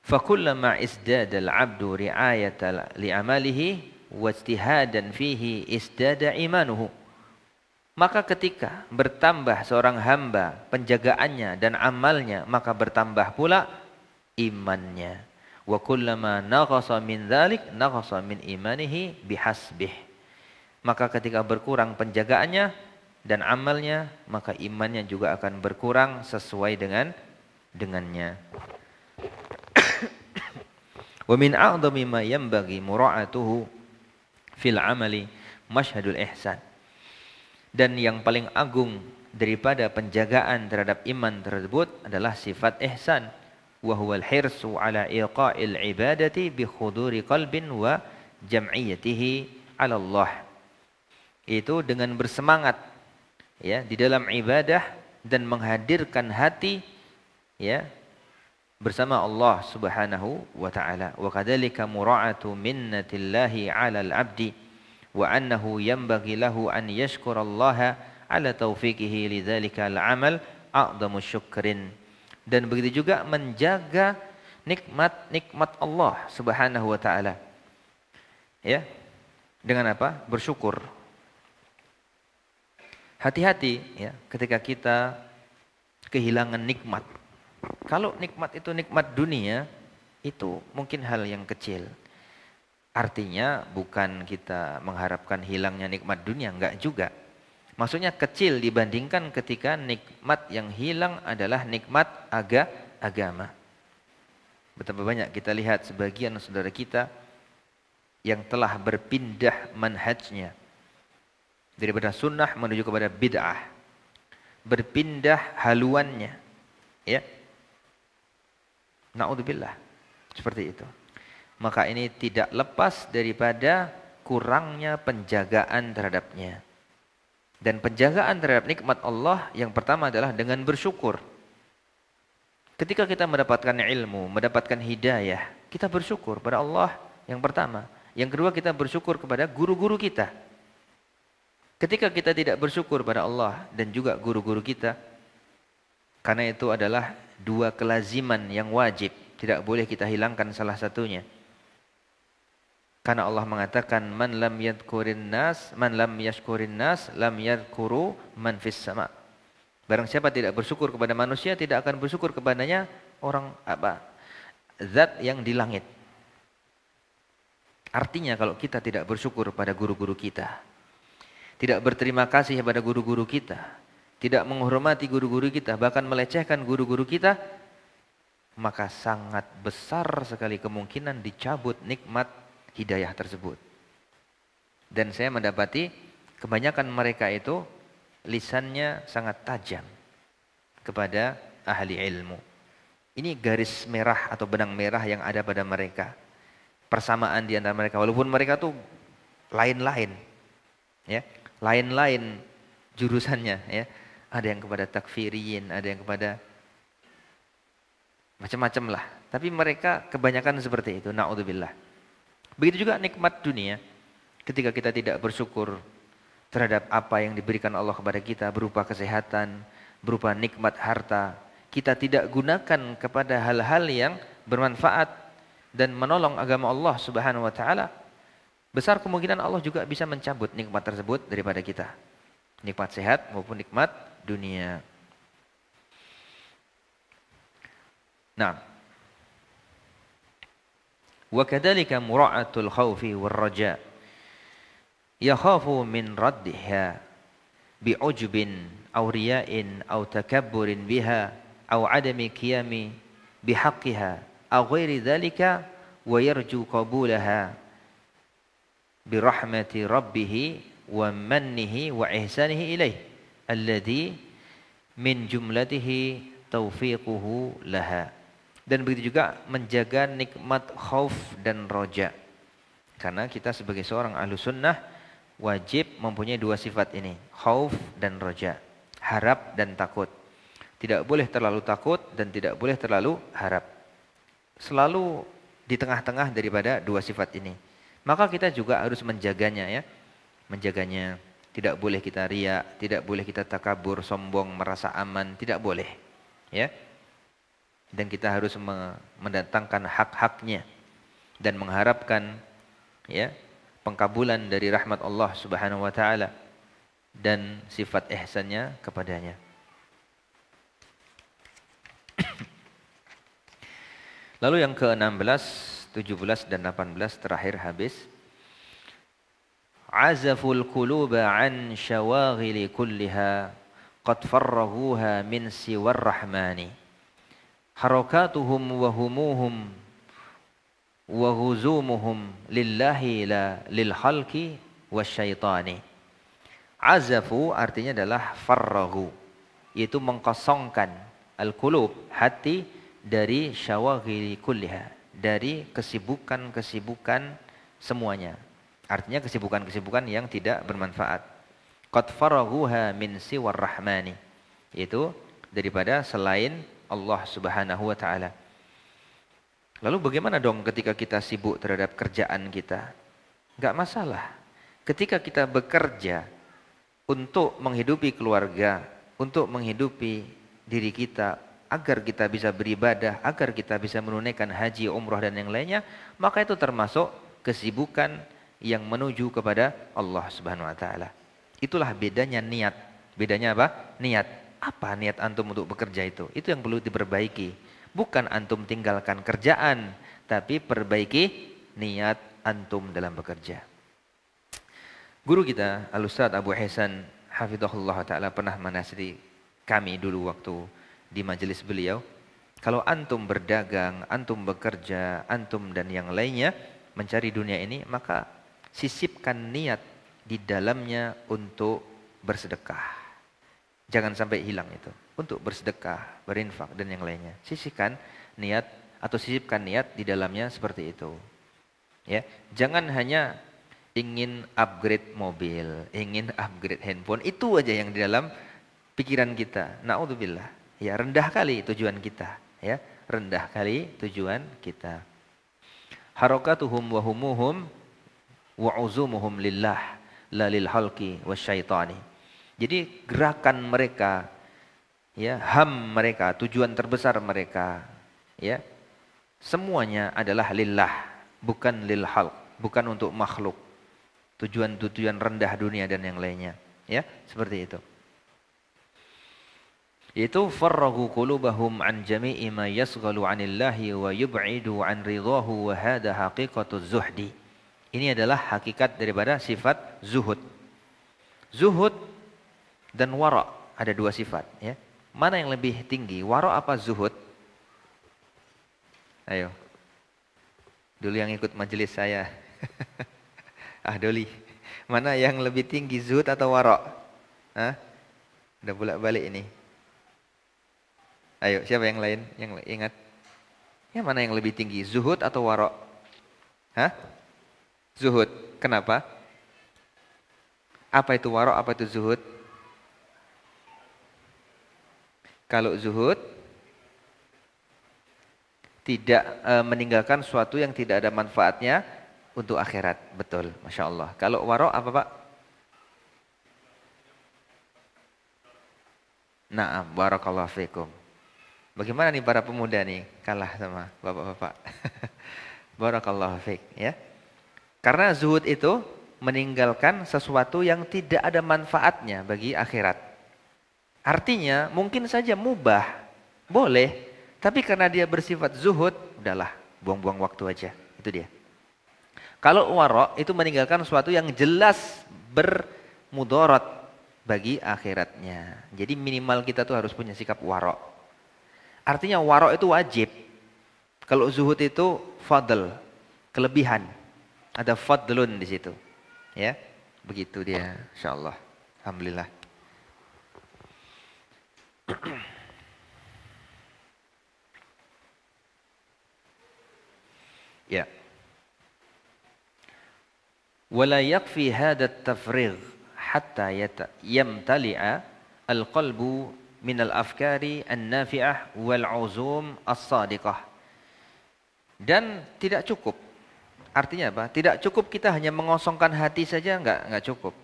فَكُلَّمَا إِسْدَادَ الْعَبْدُ رِعَايَةَ لِعَمَالِهِ وَاجْتِهَادًا فِيهِ إِسْدَادَ إِيمَانُهُ. Maka ketika bertambah seorang hamba penjagaannya dan amalnya, maka bertambah pula imannya. Wa kullama naqasa min dzalik naqasa min imanihi bihasbih. Maka ketika berkurang penjagaannya dan amalnya, maka imannya juga akan berkurang sesuai dengannya. Wa min a'dhami ma yanbaghi mura'atuhu fil amali masyhadul ihsan. Dan yang paling agung daripada penjagaan terhadap iman tersebut adalah sifat ihsan. Wa huwal hirsu ala iqa'il ibadati bi khuduri qalbin wa jam'iyatihi 'ala Allah. Itu dengan bersemangat ya di dalam ibadah dan menghadirkan hati ya bersama Allah Subhanahu wa taala. Wa kadzalika mura'atu minnatillahi 'alal 'abdi wa annahu yanbaghi lahu an yashkurallaha 'ala taufiqihi lidzalika al-'amal a'dhamu syukrin. Dan begitu juga menjaga nikmat-nikmat Allah Subhanahu wa taala. Ya. Dengan apa? Bersyukur. Hati-hati ya ketika kita kehilangan nikmat. Kalau nikmat itu nikmat dunia, itu mungkin hal yang kecil. Artinya bukan kita mengharapkan hilangnya nikmat dunia, enggak juga. Maksudnya kecil dibandingkan ketika nikmat yang hilang adalah nikmat agama. Betapa banyak kita lihat sebagian saudara kita yang telah berpindah manhajnya daripada sunnah menuju kepada bid'ah. Berpindah haluannya. Ya. Na'udzubillah. Seperti itu. Maka ini tidak lepas daripada kurangnya penjagaan terhadapnya. Dan penjagaan terhadap nikmat Allah yang pertama adalah dengan bersyukur. Ketika kita mendapatkan ilmu, mendapatkan hidayah, kita bersyukur pada Allah yang pertama. Yang kedua, kita bersyukur kepada guru-guru kita. Ketika kita tidak bersyukur pada Allah dan juga guru-guru kita, karena itu adalah dua kelaziman yang wajib, tidak boleh kita hilangkan salah satunya. Karena Allah mengatakan man lam yadhkurin nas, man lam yashkurin nas, lam yadhkuru man fis sama. Barang siapa tidak bersyukur kepada manusia, tidak akan bersyukur kepadanya orang apa? Zat yang di langit. Artinya kalau kita tidak bersyukur pada guru-guru kita, tidak berterima kasih kepada guru-guru kita, tidak menghormati guru-guru kita, bahkan melecehkan guru-guru kita, maka sangat besar sekali kemungkinan dicabut nikmat hidayah tersebut. Dan saya mendapati kebanyakan mereka itu lisannya sangat tajam kepada ahli ilmu. Ini garis merah atau benang merah yang ada pada mereka. Persamaan di antara mereka, walaupun mereka tuh lain-lain. Ya, lain-lain jurusannya ya. Ada yang kepada takfiriyin, ada yang kepada macam-macam lah. Tapi mereka kebanyakan seperti itu. Na'udzubillah. Begitu juga nikmat dunia. Ketika kita tidak bersyukur terhadap apa yang diberikan Allah kepada kita berupa kesehatan, berupa nikmat harta, kita tidak gunakan kepada hal-hal yang bermanfaat dan menolong agama Allah Subhanahu wa taala, besar kemungkinan Allah juga bisa mencabut nikmat tersebut daripada kita. Nikmat sehat maupun nikmat dunia. Nah, wa kadzalika mura'atul khaufi war raja. Yakhafu min raddiha bi'ujbin aw riya'in aw takabburin biha aw adami qiyami bihaqqiha aw ghairi dzalika wa yarju qabulaha birahmati rabbih wa mannihi wa ihsanihi ilaih alladhi min jumlatihi taufiquhu laha. Dan begitu juga menjaga nikmat khauf dan roja. Karena kita sebagai seorang ahlu sunnah wajib mempunyai dua sifat ini, khauf dan roja, harap dan takut. Tidak boleh terlalu takut dan tidak boleh terlalu harap. Selalu di tengah-tengah daripada dua sifat ini. Maka kita juga harus menjaganya ya. Menjaganya. Tidak boleh kita riya, tidak boleh kita takabur, sombong, merasa aman, tidak boleh. Ya. Dan kita harus mendatangkan hak-haknya dan mengharapkan ya pengkabulan dari rahmat Allah Subhanahu wa taala dan sifat ihsannya kepadanya. Lalu yang ke-16, 17 dan 18 terakhir habis. Azaful quluba an syawaghili kulliha qad farrahuha min siwar rahmani. Harakatuhum wa humuhum wa huzumuhum lillahi la lil khalqi wasyaitani. Azafu artinya adalah farrahu, yaitu mengkosongkan al-qulub, hati, dari syawaghili kulliha, dari kesibukan-kesibukan semuanya. Artinya kesibukan-kesibukan yang tidak bermanfaat. Qad faraghuha min siwar rahmani, yaitu daripada selain Allah Subhanahu wa taala. Lalu bagaimana dong ketika kita sibuk terhadap kerjaan kita? Enggak masalah. Ketika kita bekerja untuk menghidupi keluarga, untuk menghidupi diri kita, agar kita bisa beribadah, agar kita bisa menunaikan haji, umrah dan yang lainnya, maka itu termasuk kesibukan yang menuju kepada Allah Subhanahu wa taala. Itulah bedanya niat. Bedanya apa? Niat. Apa niat antum untuk bekerja itu? Itu yang perlu diperbaiki. Bukan antum tinggalkan kerjaan, tapi perbaiki niat antum dalam bekerja. Guru kita, Al-Ustaz Abu Hasan hafizahullah taala, pernah menasihati kami dulu waktu di majelis beliau. Kalau antum berdagang, antum bekerja, antum dan yang lainnya mencari dunia ini, maka sisipkan niat di dalamnya untuk bersedekah. Jangan sampai hilang itu. Untuk bersedekah, berinfak dan yang lainnya. Sisihkan niat atau sisipkan niat di dalamnya seperti itu. Ya, jangan hanya ingin upgrade mobil, ingin upgrade handphone, itu aja yang di dalam pikiran kita. Na'udzubillah. Ya, rendah kali tujuan kita, ya. Rendah kali tujuan kita. Harakatuhum wa humuhum wa uzumuhum lillah la lil khalqi wasyaitani. Jadi gerakan mereka, ya, ham mereka, tujuan terbesar mereka, ya, semuanya adalah lillah, bukan lil khalq, bukan untuk makhluk. Tujuan-tujuan rendah dunia dan yang lainnya, ya, seperti itu. Yaitu farragu qulubahum an jami'i ma yasghalu 'anillahi wa yub'idu 'an ridahu wa hadha haqiqatuz zuhdi. Ini adalah hakikat daripada sifat zuhud. Zuhud dan wara, ada dua sifat, ya. Mana yang lebih tinggi, wara apa zuhud? Ayo. Dulu yang ikut majelis saya. Ah, Doli. Mana yang lebih tinggi, zuhud atau wara? Hah? Udah bolak-balik ini. Ayo, siapa yang lain yang ingat? Yang mana yang lebih tinggi, zuhud atau wara? Hah? Zuhud. Kenapa? Apa itu wara, apa itu zuhud? Kalau zuhud tidak meninggalkan sesuatu yang tidak ada manfaatnya untuk akhirat. Betul, Masya Allah. Kalau waro apa Pak? Naam, barakallahu fikum. Bagaimana nih para pemuda nih kalah sama bapak-bapak? Barakallahu fik, ya. Karena zuhud itu meninggalkan sesuatu yang tidak ada manfaatnya bagi akhirat. Artinya mungkin saja mubah, boleh, tapi karena dia bersifat zuhud, udahlah, buang-buang waktu aja. Itu dia. Kalau waro itu meninggalkan sesuatu yang jelas bermudarat bagi akhiratnya. Jadi minimal kita tuh harus punya sikap waro. Artinya waro itu wajib. Kalau zuhud itu fadl, kelebihan. Ada fadlun di situ. Ya, begitu dia, insyaallah. Alhamdulillah. Ya. Wala yakfi hadha at-tafrigh hatta yamtali'a al-qalbu min al-afkari an-nafi'ah wal-'uzum as-sadiqah. Dan tidak cukup. Artinya apa? Tidak cukup kita hanya mengosongkan hati saja, enggak cukup.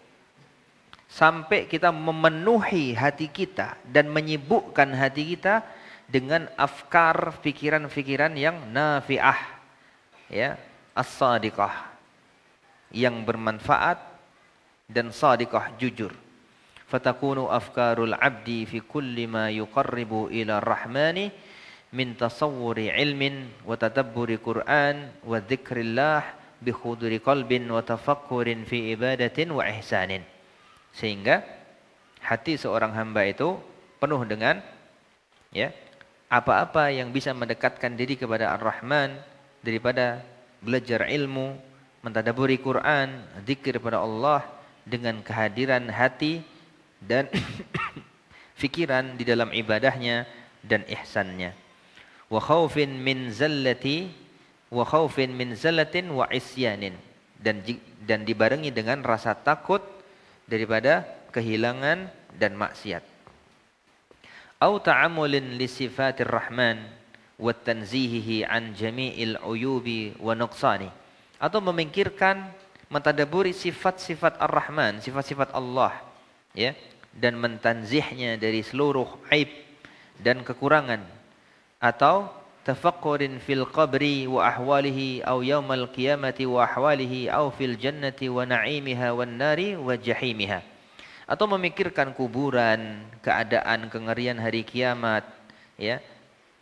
Sampai kita memenuhi hati kita dan menyibukkan hati kita dengan afkar, pikiran-pikiran yang nafi'ah, ya, as-sadiqah, yang bermanfaat dan sadiqah, jujur. Fatakunu afkarul abdi fi kulli ma yuqarribu ila rahmani min tasawwuri ilmin wa tadabburi Qur'an wa dzikrillah bi khuduri qalbin wa tafakkurin fi ibadatin wa ihsanin. Sehingga hati seorang hamba itu penuh dengan, ya, apa-apa yang bisa mendekatkan diri kepada Ar-Rahman, daripada belajar ilmu, mentadaburi Quran, zikir kepada Allah dengan kehadiran hati dan fikiran di dalam ibadahnya dan ihsannya. Wa khaufin min zallatin wa isyanin, dan dibarengi dengan rasa takut daripada kehilangan dan maksiat. Au ta'amulin li sifatir rahman wa tanzihihi an jami'il uyubi wa nuqsani, atau memikirkan, mentadaburi sifat-sifat Ar-Rahman, sifat-sifat Allah, ya, dan mentanzihnya dari seluruh aib dan kekurangan. Atau tafakkurin fil qabri wa ahwalihi au yaumal qiyamati wa ahwalihi au fil jannati wa na'imiha wan nari wa jahimiha. Atau memikirkan kuburan, keadaan kengerian hari kiamat, ya,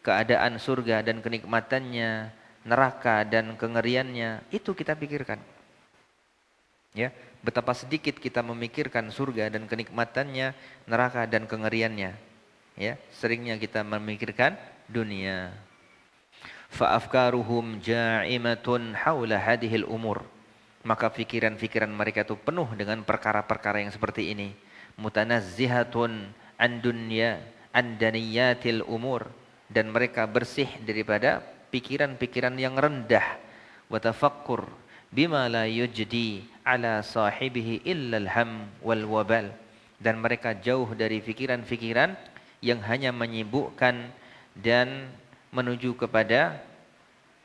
keadaan surga dan kenikmatannya, neraka dan kengeriannya, itu kita pikirkan. Ya, betapa sedikit kita memikirkan surga dan kenikmatannya, neraka dan kengeriannya. Ya, seringnya kita memikirkan dunia. Fa afkaruhum ja'imatun haula hadhil umur. Maka pikiran-pikiran mereka itu penuh dengan perkara-perkara yang seperti ini. Mutanazzihatun an dunya an daniyatil umur, dan mereka bersih daripada pikiran-pikiran yang rendah. Wa tafakkur bima la yujdi ala sahibihi illa al-ham wal wabal, dan mereka jauh dari pikiran-pikiran yang hanya menyibukkan dan menuju kepada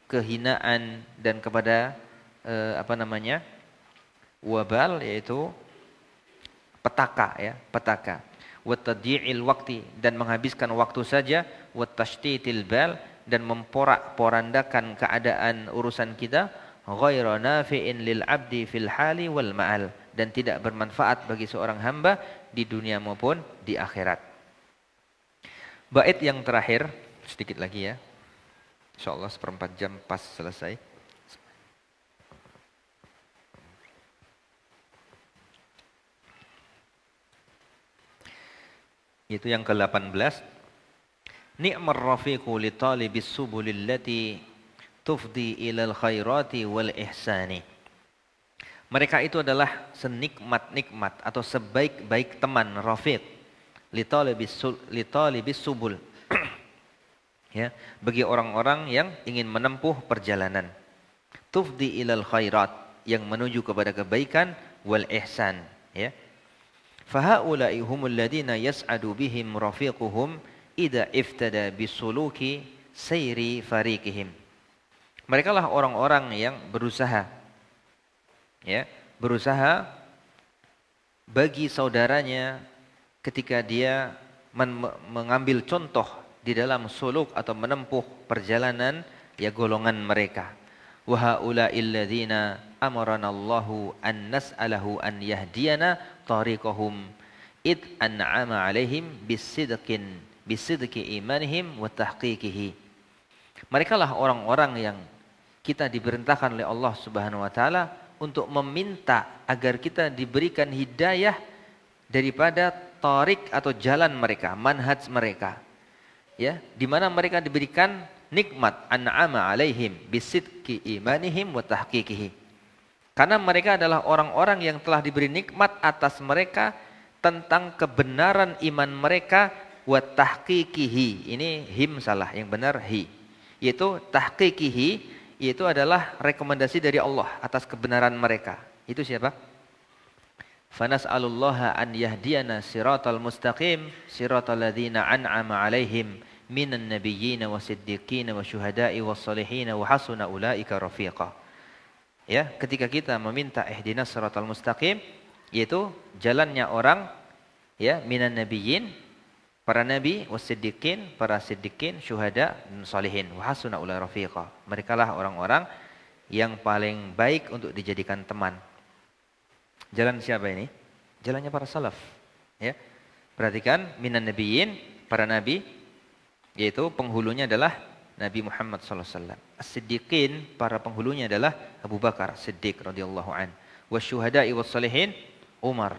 kehinaan dan kepada wabal, yaitu petaka, ya, petaka. Wa tadyi'il waqti, dan menghabiskan waktu saja. Wa tashtitil bal, dan memporak-porandakan keadaan urusan kita. Ghaira nafi'in lil abdi fil hali wal ma'al, dan tidak bermanfaat bagi seorang hamba di dunia maupun di akhirat. Bait yang terakhir, sedikit lagi ya. Insyaallah 1/4 jam pas selesai. Itu yang ke-18. Ni'mar rafiqu li talibis subulil lati tufdi ilal khairati wal ihsani. Mereka itu adalah senikmat-nikmat atau sebaik-baik teman, rafiq, li talibis subul. Ya, bagi orang-orang yang ingin menempuh perjalanan. Tufdi ilal khairat, yang menuju kepada kebaikan, wal ihsan, ya. Fahaula'i humul ladina yas'adu bihim rafiquhum idza iftada bisuluki sayri fariqihim. Mereka lah orang-orang yang berusaha, ya, berusaha bagi saudaranya ketika dia mengambil contoh di dalam suluk atau menempuh perjalanan ya golongan mereka. Wa haula'il ladzina amarana Allahu an nas'alahu an yahdiyana tariqahum id an'ama 'alaihim bisidqi imanihim wa tahqiqihi. Mereka lah orang-orang yang kita diperintahkan oleh Allah Subhanahu wa taala untuk meminta agar kita diberikan hidayah daripada tarik atau jalan mereka, manhaj mereka. Ya, di mana mereka diberikan nikmat an'ama alaihim bisidqi imanihim wa tahqiqihi. Karena mereka adalah orang-orang yang telah diberi nikmat atas mereka tentang kebenaran iman mereka wa tahqiqihi. Ini him salah, yang benar hi. Yaitu tahqiqihi, yaitu adalah rekomendasi dari Allah atas kebenaran mereka. Itu siapa? Fanas'alullaha an yahdiyana siratal mustaqim siratal ladzina an'ama alaihim minan nabiyyin wasiddiqin wasyuhada'i wassalihin wa hasuna ulaika rafiqa. Ya, ketika kita meminta ihdinas siratal mustaqim, yaitu jalannya orang ya minan nabiyyin, para nabi, wasiddiqin, para siddiqin, syuhada dan salihin, wa hasuna ulaika rafiqa. Merekalah orang-orang yang paling baik untuk dijadikan teman. Jalan siapa ini? Jalannya para salaf. Ya. Perhatikan, minan nabiyyin, para nabi, yaitu penghulunya adalah Nabi Muhammad SAW. As-siddiqin, para penghulunya adalah Abu Bakar Siddiq radhiyallahu an. Wasyuhada'i wassalihin, Umar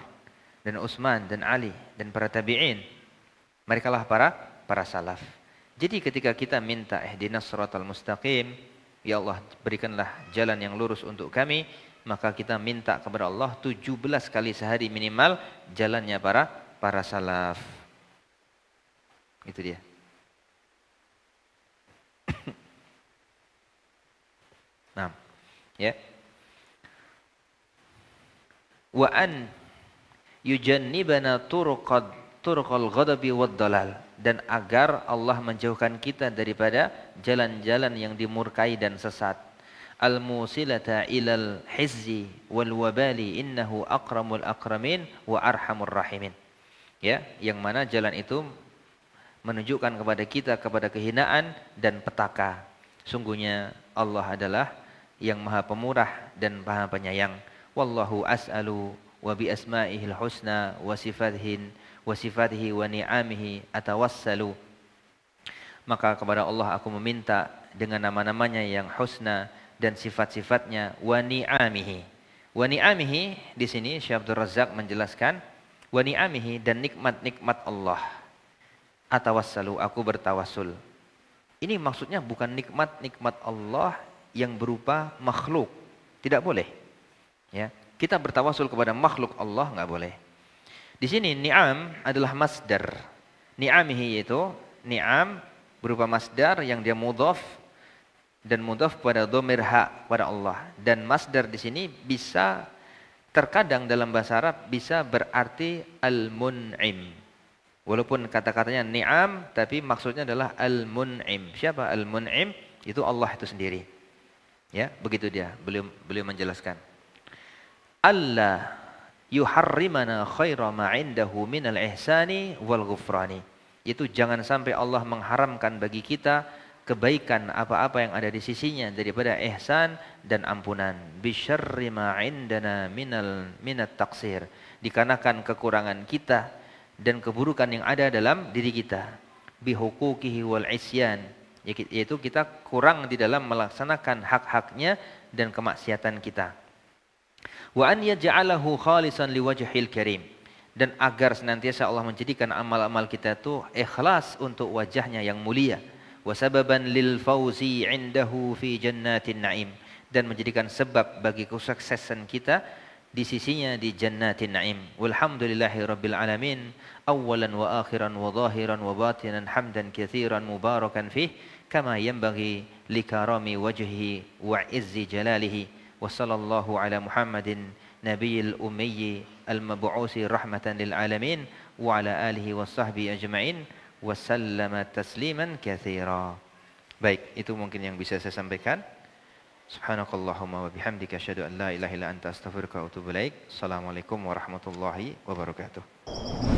dan Utsman dan Ali dan para tabi'in. Merekalah para salaf. Jadi ketika kita minta ihdinas shiratal mustaqim, ya Allah berikanlah jalan yang lurus untuk kami, maka kita minta kepada Allah 17 kali sehari minimal jalannya para salaf. Itu dia. Nah, ya. Wa an yujannibana turuqal ghadabi wad dalal, dan agar Allah menjauhkan kita daripada jalan-jalan yang dimurkai dan sesat. Al-musilata ilal hizzi wal wabali innahu akramul akramin wa arhamur rahimin. Ya, yang mana jalan itu menunjukkan kepada kita kepada kehinaan dan petaka. Sungguhnya Allah adalah yang Maha Pemurah dan Maha Penyayang. Wallahu as'alu wa bi asma'ihil husna wa sifatihi wa ni'amihi atawassalu. Maka kepada Allah aku meminta dengan nama-namanya yang husna dan sifat-sifatnya, wa ni'amihi. Wa ni'amihi di sini Syekh Abdul Razak menjelaskan wa ni'amihi, dan nikmat-nikmat Allah. Atawassalu, aku bertawassul. Ini maksudnya bukan nikmat-nikmat Allah yang berupa makhluk. Tidak boleh. Ya, kita bertawassul kepada makhluk Allah enggak boleh. Di sini ni'am adalah masdar. Ni'amihi itu ni'am berupa masdar yang dia mudhaf dan mudhaf pada dhamir ha pada Allah, dan masdar di sini bisa terkadang dalam bahasa Arab bisa berarti al-mun'im. Walaupun kata-katanya ni'am tapi maksudnya adalah al-mun'im. Siapa al-mun'im? Itu Allah itu sendiri. Ya, begitu dia. Beliau menjelaskan. Allah yuharrimana khaira ma 'indahu minal ihsani wal ghufrani. Itu jangan sampai Allah mengharamkan bagi kita kebaikan apa-apa yang ada di sisinya daripada ihsan dan ampunan. Bisyarri ma 'indana minat taqsir. Dikarenakan kekurangan kita dan keburukan yang ada dalam diri kita. Bihuquqihi wal isyan. Yaitu kita kurang di dalam melaksanakan hak-haknya dan kemaksiatan kita. Wa an yaj'alahu khalisan liwajhil karim, dan agar senantiasa Allah menjadikan amal-amal kita itu ikhlas untuk wajahnya yang mulia. Wa sababan lil fauzi 'indahu fi jannatin na'im, dan menjadikan sebab bagi kesuksesan kita di sisinya di jannatin na'im. Walhamdulillahi rabbil alamin, awwalan wa akhiran wa zahiran wa batinan hamdan katsiran mubarakan fih kama yanbaghi likarami wajhihi wa izzi jalalihi. Wa sallallahu ala Muhammadin nabiyil ummi al-mab'usi rahmatan lil alamin wa ala alihi wa sahbihi ajma'in wa sallama tasliman katsira. Baik, itu mungkin yang bisa saya sampaikan. Subhanakallahumma wa bihamdika asyhadu an la ilaha illa anta astaghfiruka wa atubu ilaik. Assalamualaikum warahmatullahi wabarakatuh.